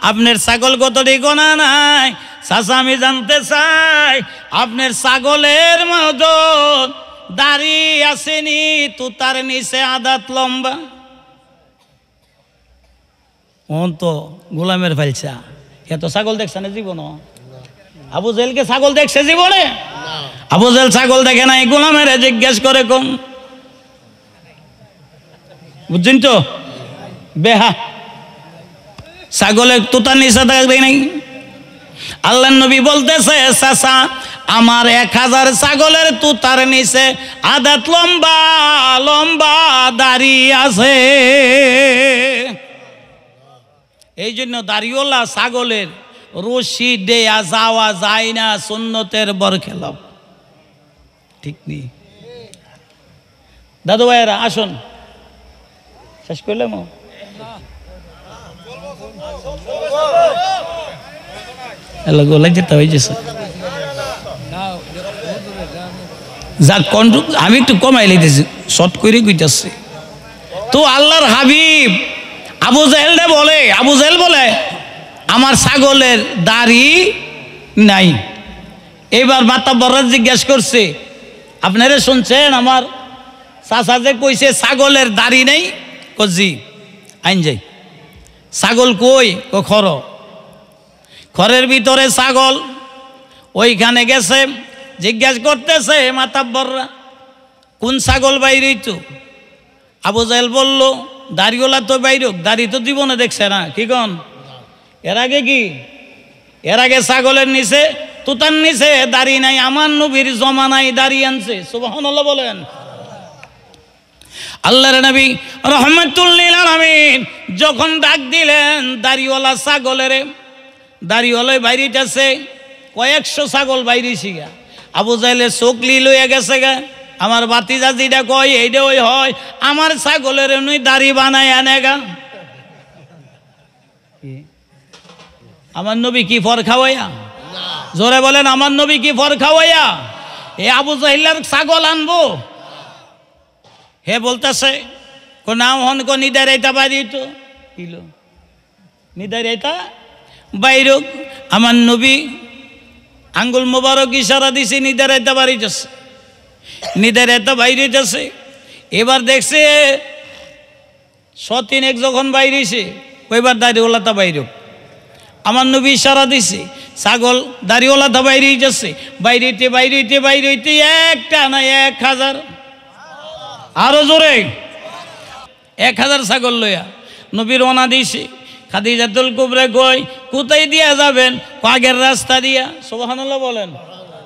আপনার ছাগল কতটি? গনা নাই। চাচা আমি জানতে চাই আপনার ছাগলের মতন দাড়ি আসেনি তুতার নিচে আদাত লম্বা। ও তো গোলামের ফাইলছা, এত ছাগল দেখছে না জীবন? আবু জেলকে ছাগল দেখছে জীবনে? আবু জেল ছাগল দেখে নাই, গোলামের জিজ্ঞেস করে কম, বুঝছেন তো? বেহা ছাগলের তুতার নিচে দেখ নাই। আল্লাহ নবী বলতেছে, চাচা আমার 1000 ছাগলের তুতার নিচে আদাত লম্বা লম্বা দাড়ি আছে। এই জন্য দাড়িওয়ালা ছাগলের রশি দেয়া যাওয়া যায় না, সুন্নতের বরখেলাপ। ঠিক নেই? দাদু ভাইয়েরা আসুন, শেষ করলাম। আমি একটু কমাই লিখতেছি, শর্ট করে কইতেছি তো। আল্লাহর হাবিব আবু জেহেল বলে, আবু জেহেল বলে আমার ছাগলের দাড়ি নাই। এবার মাতাব্বররা জিজ্ঞেস করছে, আপনারা শুনছেন আমার চাচা যে কইছে ছাগলের দাড়ি নেই? জি। আইন যাই, ছাগল কই? খর, খরের ভিতরে ছাগল। ওইখানে গেছে, জিজ্ঞাসা করতেছে মাতাব্বররা কোন ছাগল বাইর হইতো? আবু জাহেল বলল দাড়িওয়ালা তো বাইরক, দাড়ি তো জীবনে দেখছে না। কি কন? এর আগে কি? এর আগে ছাগলের নিচে তুতার নিচে দাড়ি নাই, আমার নবীর জমানায় দাড়ি আনছে। সুবহানাল্লাহ বলেন। আল্লাহর নবী রাহমাতুল লিল আলামিন যখন ডাক দিলেন দাড়িওয়ালা ছাগলের, দাড়িওয়ালা বাইরিতেছে, কয়েকশো ছাগল বাইরেছি গা। আবু জাহেলের চোখ লইয়া গেছে গা, আমার বাতিজা যেটা কয় এইটা ওই হয়, আমার ছাগলের এমনি দাড়ি বানায় আনে গা। আমার নবী কি ফর খাওয়াইয়া? জোরে বলেন, আমার নবী কি ফর খাওয়াইয়া এ আবু জাহেলের ছাগল আনবো? হে বলতেছে নাম হন কো নিদার এটা বাইরে তো কিলো নিদার এটা বাইর। আমার নবী আঙ্গুল মোবারক ইশারা দিছে, নিদার এটা বাড়িতেছে, নিদার এটা বাইরেছে। এবার দেখছে সতিনেক যখন বাইরেছে, কইবার দাড়িওয়ালাটা বাইর। আমার নবী ইশারা দিছে, ছাগল দাড়িওয়ালাটা বাইরে যাচ্ছে। বাইরেতে বাইরেতে বাইরেতে একটা না 1000, আরো জোরে 1000 ছাগল লইয়া নবী রওনা দিছে। খাদিজাতুল কুবরা কই কোথায় দিয়া যাবেন? আগের রাস্তা দিয়া। সুবহানাল্লাহ বলেন।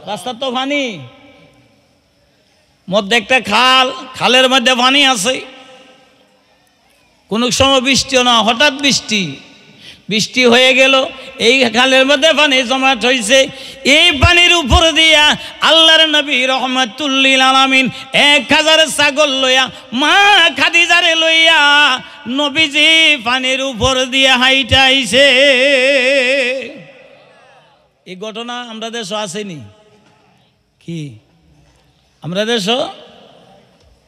রাস্তা তো পানি, মধ্যে একটা খাল, খালের মধ্যে পানি আছে। কোন সময় বৃষ্টিও না, হঠাৎ বৃষ্টি হয়ে গেল, এই খালের মধ্যে পানি জমাট হয়েছে। এই পানির উপর দিয়া আল্লাহর নবী রাহমাতুল লিল আলামিন 1000 ছাগল লইয়া মা খাদিজারে লইয়া নবীজি পানির উপর দিয়া হাইটা আইছে। এই ঘটনা আমরা দেশ আসেনি কি? আমরা দেশ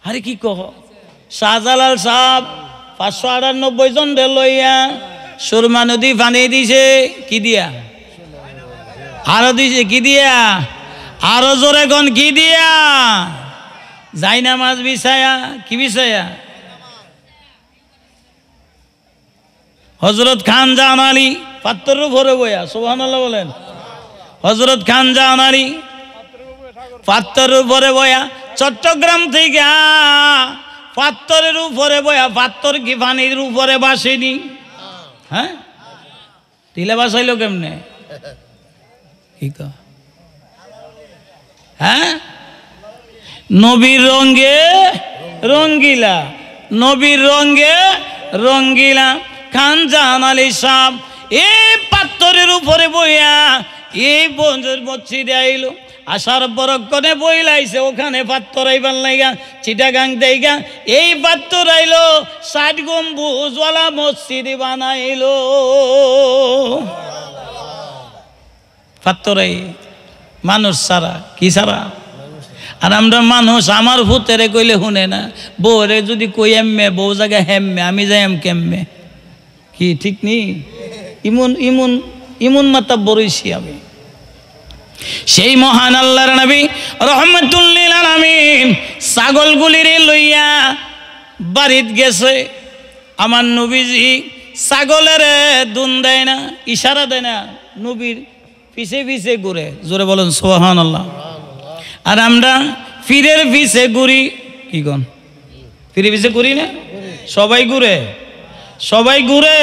আরে কি কহ, শাহজালাল সাহেব 598 জন লইয়া সুরমা নদী পানি দিছে। কি দিয়া? আরো দিছে। কি দিয়া? আরো জোরে গন কি দিয়া? যাই না মাছ বিছায়া। কি বিছায়া? হযরত খান জাহান আলী পাত্তর ভরে বয়া। সুবহানাল্লাহ বলেন। হযরত খান জাহান আলী পাত্তর উপরে বয়া চট্টগ্রাম থেকে পাত্তরের উপরে বয়া। পাত্তর কি পানির উপরে বাসেনি? হ্যাঁ, টিলা বাসাইলো কেমনে? হ্যাঁ, নবীর রঙে রঙ্গিলা, নবীর রঙে রঙ্গিলা। খান জাহান আলী সাহেব এই পাত্তরের উপরে বইয়া এই বন্ধুর মসজিদে আইলো। আসার পরক্ষণে বইলাইছে ওখানে পাত্তর আইবার লাইগা চিটাগাং দেইগা। এই পাত্তর আইলো 60 গম্বুজওয়ালা মসজিদ বানাইলো। পাত্তরাই মানুষ ছাড়া কি ছাড়া? আর আমরা মানুষ, আমার ভূতেরে কইলে শুনে না, বউরে যদি কই এমে বউ জায়গায় হেমে, আমি যাই এম কেমে। কি ঠিক নি? ইমন ইমন ইমন মাতা বড়ইছি আমি। সেই মহান আল্লাহর নবী রহমাতুল লিল আলামিন ছাগলগুলিরে লইয়া বাড়িত গেছে। আমার নবীজি ছাগলের দুন দেয় না, ইশারা দেয় না, নবীর পিছে পিছে ঘুরে। জোরে বলেন সুবহানাল্লাহ। আর আমরা ফিরের পিছে ঘুরি, কি কন ফিরে পিছে ঘুরি না? সবাই ঘুরে, সবাই ঘুরে।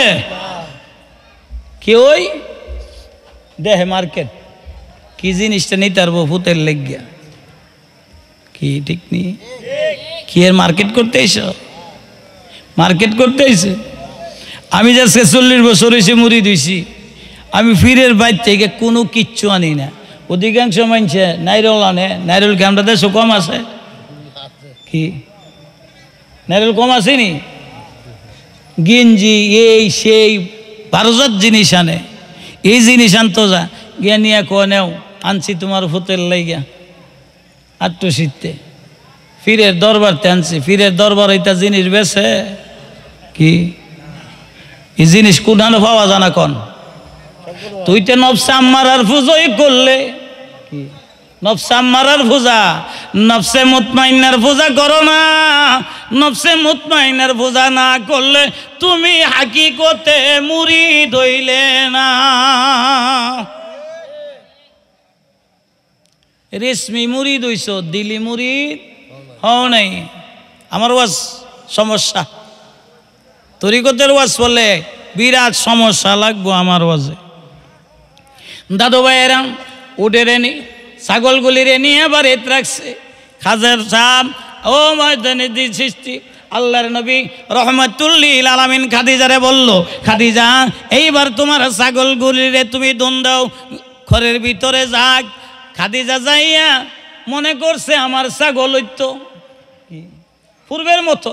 কেউই দেহে মার্কেট কি জিনিসটা নিতে পারবো ভূতের লেগিয়া, কি ঠিক নেই? কি এর মার্কেট করতে এসে, মার্কেট করতে এসে। আমি যে ৪৬ বছর হয়েছে মুড়ি দিয়েছি, আমি ফিরের বাইর থেকে কোনো কিচ্ছু আনি না। অধিকাংশ মানছে নাইরল আনে। নাইরল কি আমরা দেশে কম আছে? কি নাইরল কম আসেনি? গেঞ্জি এই সেই ১২,০০০ জিনিস আনে। এই জিনিস আনতো যা গিয়া নিয়ে নেও আনছি তোমার ফুতের লাইগা আটটু শীতে ফিরের দরবারতে আনছি। ফিরের দরবার এটা জিনিস বেছে কি? এই জিনিস কোনানো পাওয়া জানা কন? তুই তো নফসে আম্মারার পূজাই করলে, কি নফসে আম্মারার পূজা, নফসে মুতমাইন্নার পূজা করো না। নফসে মুতমাইন্নার পূজা না করলে তুমি হাকিকতে মুরিদ হইলে না। রেশমি মুরিদ হইছ, দিলি মুরিদ হও নাই। আমার ওয়াজ সমস্যা, তরিকতের ওয়াজ বলে বিরাট সমস্যা লাগবো আমার ওয়াজে। দাদু ভাইয়েরা উঠে নি ছাগলগুলিরে নিয়ে বাড়িত রাখছে। খাজের সাহ ও ময়দানে দি সৃষ্টি আল্লাহর নবী রহমাতুল লিল আলামিন খাদিজারে বলল, খাদিজা এইবার তোমার ছাগলগুলিরে তুমি দুন দাও, ঘরের ভিতরে যাক। খাদিজা যাইয়া মনে করছে আমার ছাগল হইতো পূর্বের মতো,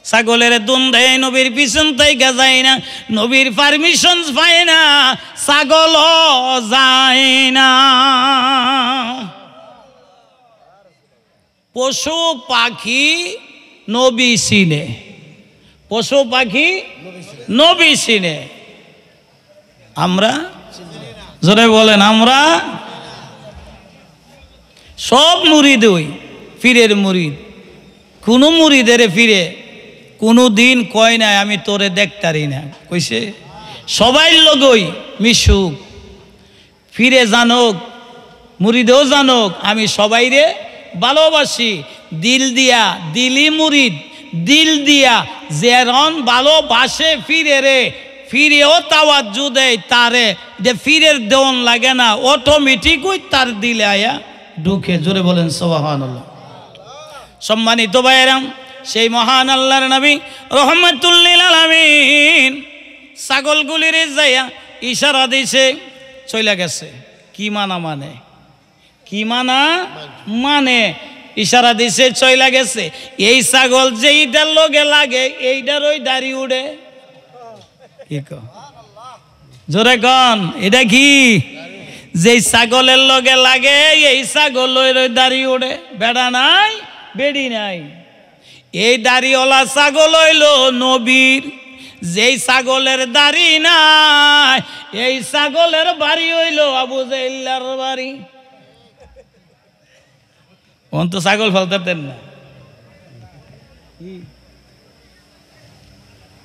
ছাগলের দুন দেয়, নবীর পিছন থেকে যায় না, নবীর পারমিশন পায় না, ছাগল যায় না। পশু পাখি নবী চিনে, পশু পাখি নবী চিনে, আমরা জোরে বলেন আমরা সব মুরিদ হই, ফিরের মুরিদ। কোনো মুরিদের ফিরে কোনো দিন কয় নাই আমি তোরে দেখতারি না, কইছে সবাই লগই মিশুক। ফিরে জানুক, মুরিদেও জানুক আমি সবাইরে ভালোবাসি। দিল দিয়া, দিলি মুরিদ দিল দিয়া যেরন ভালোবাসে ফিরে রে, ফিরেও তাওয়াজ্জু দেয় তারে, যে ফিরের দেওয়ান লাগে না, অটোমেটিকই তার দিলে আয়া ঢুকে। জোরে বলেন সুবহানাল্লাহ। সম্মানিত ভাইয়েরাম, সেই মহান আল্লাহর নবী রহমাতুল লিল আলামিন ছাগলগুলিরে যাইয়া ইশারা দিছে, চলে গেছে। কি মানা মানে? কি মানা মানে? ইশারা দিছে চলে গেছে। এই ছাগল যেইটার লগে লাগে এইটার ওই দাড়ি উড়ে। কি কন জোরে কন, এটা কি? যেই ছাগলের লগে লাগে এই ছাগলের ওই দাড়ি উড়ে। বেড়া নাই, বেড়ি নাই। এই দাড়িওয়ালা ছাগল হইল নবীর। যেই ছাগলের দাড়ি নাই এই ছাগলের বাড়ি হইল আবু জাইল্লার বাড়ি। ওন তো ছাগল ফালতেন না,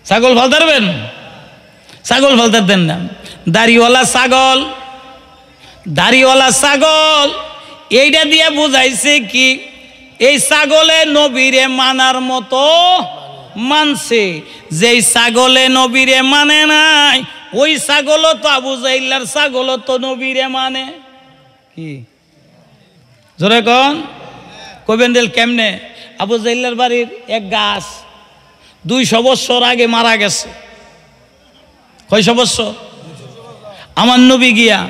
ছাগল ফালতেন, ছাগল ফালতেন না। দাড়িওয়ালা ছাগল, দাড়িওয়ালা ছাগল এইটা দিয়ে বুঝাইছে কি? এই ছাগলে নবীরে মানার মতো মানছে। যেই ছাগলে নবীরে মানে নাই ওই ছাগলও তো আবু জাইল্লার ছাগলও তো নবীরে মানে। কি জোরে কন, কইবেন দিল কেমনে? আবু জাইল্লার বাড়ির এক গাছ 200 বছর আগে মারা গেছে। কয়শো বছর? আমার নবী গিয়া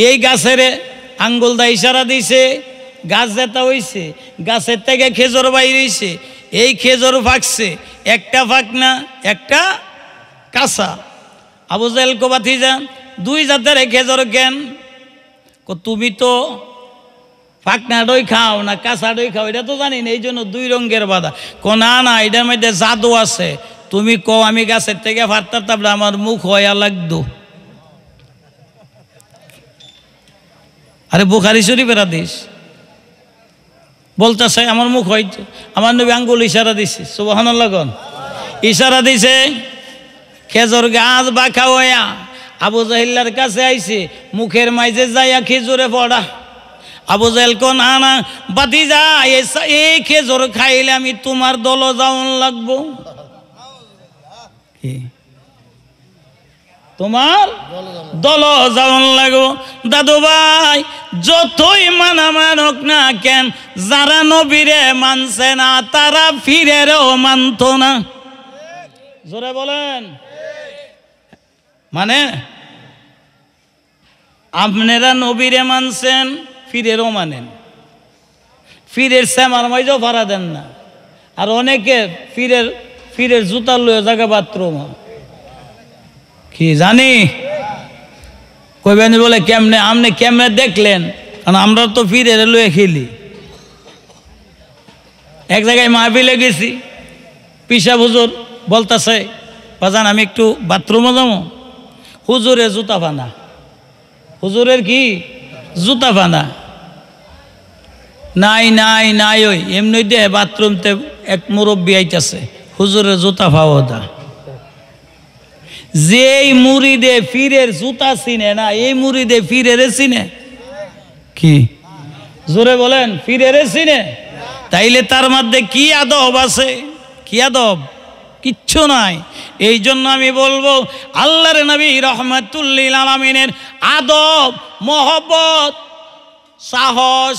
এই গাছের আঙ্গুল দা ইশারা দিছে, গাছ যেটা হইছে, গাছের থেকে খেজুর বাইর হইছে। এই খেজুর ফাঁকছে, একটা ফাঁক না, একটা কাঁচা। আবু জাহেল কো ভাতিজা, 2 জাতের খেজুর কেন? তুমি তো ফাঁকনা ডই খাও না কাঁচা ডই খাও, এটা তো জানি না, এই জন্য 2 রঙের বাধা। না না, এটার মধ্যে জাদু আছে। তুমি কও আমি গাছের থেকে ফাটতাম, আমার মুখ হইয়া লাগতো। আরে বুখারী শরীফের হাদিস বলতেছে, আমার মুখ হইছে, আমার নবী আঙ্গুল ইশারা দিছে, সুবহানাল্লাহ গন, ইশারা দিছে, খেজুর গাছ বাঁকা হইয়া আবু জাহিল্লার কাছে আইছে, মুখের মাঝে যাইয়া খেজুরে পড়া। আবু জাহেল কোন আনা বাতিজা, এই খেজুর খাইলে আমি তোমার দল যাওন লাগবো, তোমার দল যাওন লাগবো। দাদু ভাই, যতই মানা মানক না কেন, যারা নবীরে মানছে না তারা ফিরেরও মানত না। জোরে বলেন, মানে আপনারা নবীরে মানছেন, ফিরেরও মানেন, ফিরের শ্যামার মাইজও ভাড়া দেন না। আর অনেকে ফিরের জুতা লয়ে জায়গা বাথরুম কি জানি কইবেন, বলে কেমনে, আপনি কেমনে দেখলেন? কারণ আমরা তো ফিরের লয়ে খেলি। এক জায়গায় মাহফিলে গেছি, পিসা হুজুর বলতেছে, বাজান আমি একটু বাথরুমে যাবো। হুজুরের জুতা ফানা, হুজুরের কি জুতা ফানা, নাই নাই নাই, ওই এমনি দে বাথরুমতে এক মুরব্বী আইতাছে, হুজুরের জুতা ফাওয়া দা। যেই মুরিদে ফিরের জুতা চিনে না, এই মুরিদে ফিরেরে চিনে কি? জোরে বলেন, ফিরেরে চিনে? তাইলে তার মধ্যে কি আদব আছে? কি আদব? কিচ্ছু নাই। এই জন্য আমি বলবো, আল্লাহর নবী রাহমাতুল লিল আলামিনের আদব, মহব্বত, সাহস,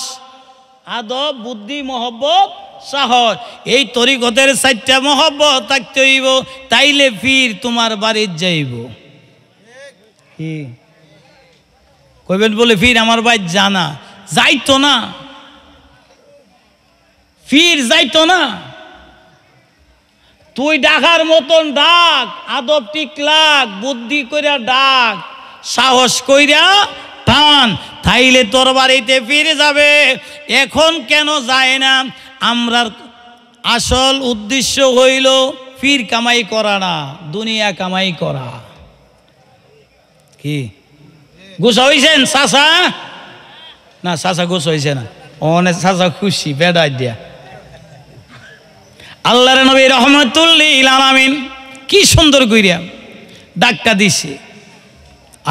আদব, বুদ্ধি, মহব্বত, সাহস, এই তরিকতের 4টা মহব্বত থাকতে হইব, তাইলে ফির তোমার বাড়ির যাইব। কি কইবেন, বলে ফির আমার বাড়ি জানা যাইতো না, ফির যাইতো না। তুই ডাকার মতন ডাক, আদব ঠিক লাগ, বুদ্ধি কইরা ডাক, সাহস কইরা টান, তাইলে তোর বাড়িতে ফিরে যাবে। এখন কেন যায় না? আমরার আসল উদ্দেশ্য হইল ফির কামাই করা না, দুনিয়া কামাই করা। কি গুছা হইছেন চাচা? না চাচা গুছা হইছে না, অনেক চাচা খুশি বেড়াই দিয়া। আল্লাহর নবী রাহমাতুল লিল আলামিন কি সুন্দর কইরা ডাকটা দিছে,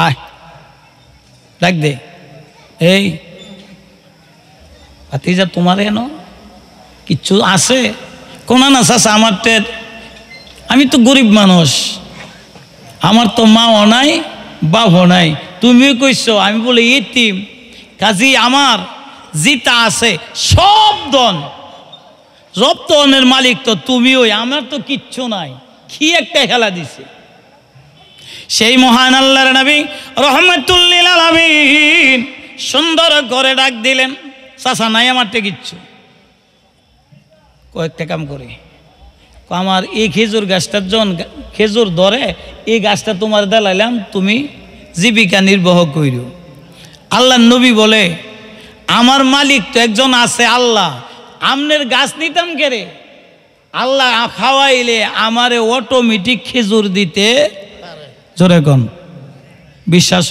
আয় ডাক দে, এই ভাতিজা তোমার এনো কিচ্ছু আছে? কোন না চাচা, আমার আমি তো গরিব মানুষ, আমার তো মাও নাই বাপও নাই, তুমিও কইছো আমি বলে ইতিম, কাজী আমার জিতা আছে সব দন, রপ্তনের মালিক তো তুমিও, আমার তো কিচ্ছু নাই। কি একটা খেলা দিছে। সেই মহান আল্লাহর নবী রাহমাতুল লিল আলামিন সুন্দর করে ডাক দিলেন, চাচা নাই আমার তো কিচ্ছু, কয়েকটা কাম করে, আমার এই খেজুর গাছটার জন খেজুর ধরে, এই গাছটা তোমার দেলাইলাম, তুমি জীবিকা নির্বাহ কইরো। আল্লাহর নবী বলে, আমার মালিক তো একজন আছে আল্লাহ, আমনের গাছ নিতাম কেরে? আল্লাহ খাওয়াইলে আমারে অটোমেটিক খেজুর দিতে। জোরে কোন বিশ্বাস?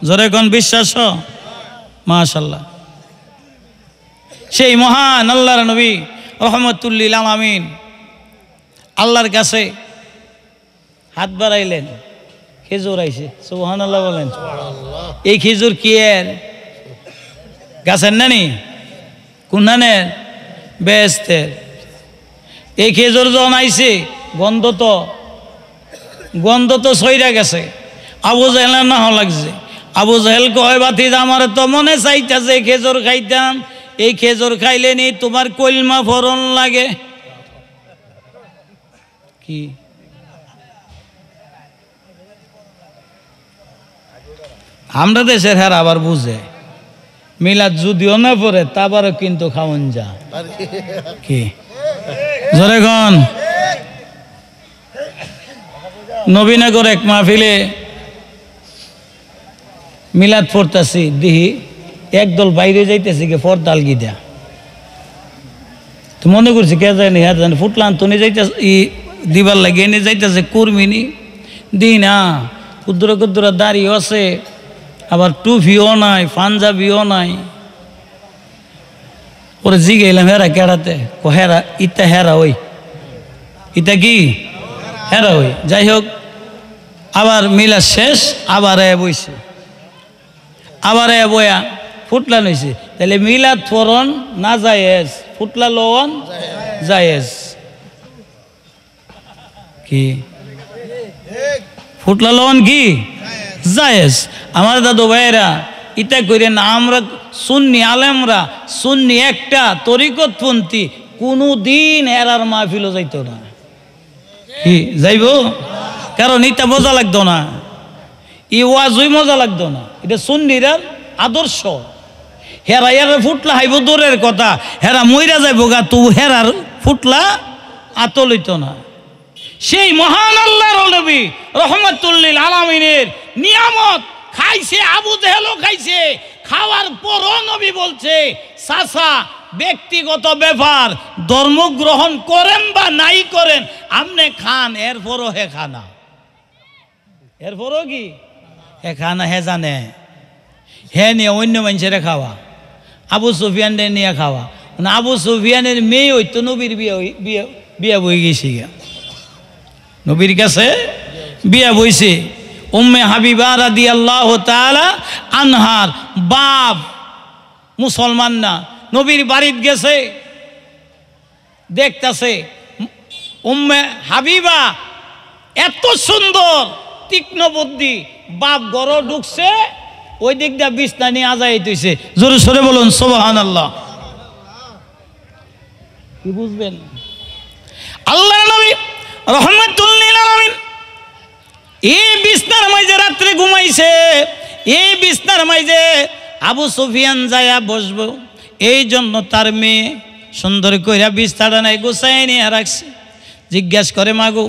জোরে কোন বিশ্বাস? মাশাআল্লাহ। সেই মহান আল্লাহর নবী রাহমাতুল লিল আলামিন আল্লাহর কাছে হাত বাড়াইলেন, খেজুর আইছে, সুবহানাল্লাহ বলেন। এই খেজুর কি এর গাছের নানি? কোনখানের? বেহেশতের। এই খেজুর যখন আইছে, গন্ধ তো সইরা গেছে। আবু জাহেলের না লাগছে। আবু জাহেল কয়, ভাতিজা আমার তো মনে চাইতেছে খেজুর খাইতাম, এই খেজুর খাইলে নি তোমার কলমা ফরন লাগে। কি আমরা দেশের হের আবার বুঝে, মিলাদ যদিও না পড়ে তাবারও কিন্তু খাওন যা। কি জোরে গন? নবীনগর এক মাহফিলে মিলাদ পড়তাছি, দিহি একদল বাইরে যাইতেছে গে ফরদাল গিদা, তো মনে করছি কে জানি হ্যাঁ জানি ফুটলান তো নিয়ে যাইতেছে, দিবার লাগে এনে যাইতেছে কুর্মিনি, দি না কুদ্দুরা কুদ্দুরা দাঁড়িয়ে আছে, আবার টুপিও নাই, পাঞ্জাবিও নাই। ওরে জিগাইলাম হেরা কেড়াতে, হেরা ইটা হেরা ওই, ইটা কি হেরা ওই। যাই হোক, আবার মিলা শেষ, আবার বইছে, আবার বয়া ফুটলা নইছে। তাহলে মিলাদ ফরন না জায়েজ, ফুটলা লওয়ান জায়েজ। কি ফুটলা লওয়ান কি জায়েজ? আমার দাদু ভাইরা ইটা করে না, আমরা সুন্নি আলেমরা, সুন্নি একটা তরিকতপন্থী, কোনো দিন এরার মাহফিলও যাইতো না। কি যাইব? কারণ এটা মজা লাগতো না, ই ওয়াজই মজা লাগতো না। এটা সুন্নিরার আদর্শ। হেরা এর ফুটলা হাইব দূরের কথা, হেরা মইরা যাইব গা, তু হেরার ফুটলা আতলিত না। সেই মহান আল্লাহর নবী রহমাতুল্লিল আলামিনের নিয়ামত খাইছে, আবু জেহেলও খাইছে। খাওয়ার পরও নবী বলছে, চাচা ব্যক্তিগত ব্যাপার, ধর্ম গ্রহণ করেন বা নাই করেন, আপনি খান, এরপরও হে খানা, এরপরও কি হে খানা, হে জানে, হে নিয়ে অন্য মানুষের খাওয়া, আবু সুফিয়ানের নিয়ে খাওয়া। আবু সুফিয়ানের মেয়ে হইতো নবীর বিয়া বই গেছি, নবীর কাছে বিয়া বইছে। উম্মে হাবিবা রাদিয়াল্লাহু তাআলা আনহার বাপ মুসলমান না, নবীর বাড়িত গেছে, দেখতেছে উম্মে হাবিবা এত সুন্দর তীক্ষ্ণ বুদ্ধি, বাপ ঘর ঢুকছে, ওই দিক দিয়ে বিছনা নিয়ে আজাইত হইছে। জোরে সোরে বলুন সুবহানাল্লাহ। কি বুঝবেন? আল্লাহর নবী রহমাতুল্লিল আলামিন এই বিছনার মাঝে রাত্রে ঘুমাইছে। এই বিছনার মাঝে আবু সুফিয়ান যায়া বসবো, এই জন্য তার মেয়ে সুন্দর কইরা বিছনাটা নাই গুছাই নিয়ে রাখছে। জিজ্ঞাসা করে, মাগো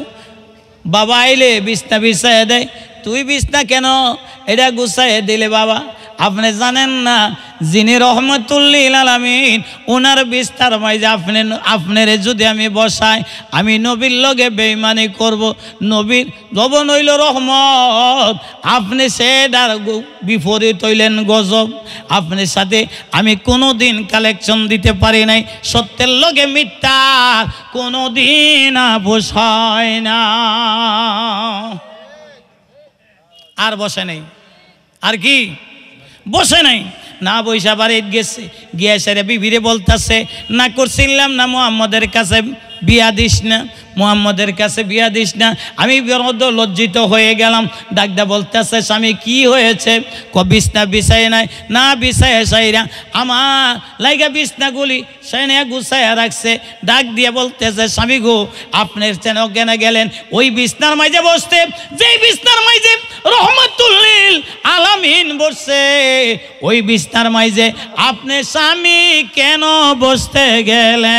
বাবা আইলে বিছনা বিছায় দেয়, তুই বিছনা কেন এটা গুছাই দিলে বাবা? আপনি জানেন না, যিনি রহমাতুল্লিল আলামিন, ওনার বিস্তার মাইজে আপনার যদি আমি বসাই, আমি নবীর লগে বেঈমানি করব। নবীর জবন হইল রহমত, আপনি সেটার বিপরীত হইলেন গজব। আপনার সাথে আমি কোনো দিন কালেকশন দিতে পারি নাই, সত্যের লগে মিথ্যা কোনো দিন আপোষ হয় না। আর বসে নেই, আর কি বসে নাই, না বৈশা বাড়িতে গেছে, গিয়ে সেরে বিবিরে বলতেছে, না করছিলাম না মুহাম্মদের কাছে বিয়া দিস না, মুহাম্মদের কাছে বিয়া দিস না। আমি বড় লজ্জিত হয়ে গেলাম। ডাকদা বলতেছে, স্বামী কি হয়েছে? বিছনা বিছাই নাই, না বিছাই সাইরা আমার লাইগা বিছনাগুলি সেনে গুছাইয়া রাখছে। ডাক দিয়ে বলতেছে, স্বামী গো আপনার চেন কেন গেলেন ওই বিছনার মাঝে বসতে, যেই বিছনার মাঝে রহমাতুল্লিল আলামিন বসছে, ওই বিছনার মাঝে আপনি স্বামী কেন বসতে গেলেন?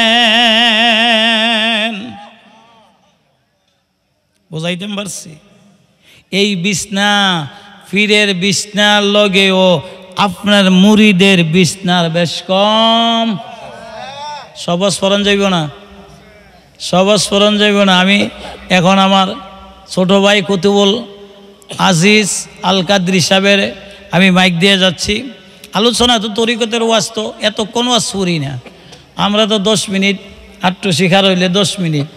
বুঝাইতে পারছি? এই বিছনা পীরের বিছনার লগেও আপনার মুরিদের বিছনার বেশ কম। সবজ স্মরণ যাইব না, সবজ স্মরণ যাইব না। আমি এখন আমার ছোট ভাই কুতুবুল আজিজ আল কাদরি সাহেবের আমি মাইক দিয়ে যাচ্ছি। আলোচনা তো তরিকতের ওয়াজ, তো এতক্ষণ ওয়াজ করি না আমরা, তো 10 মিনিট, আটটু শিখার হইলে 10 মিনিট।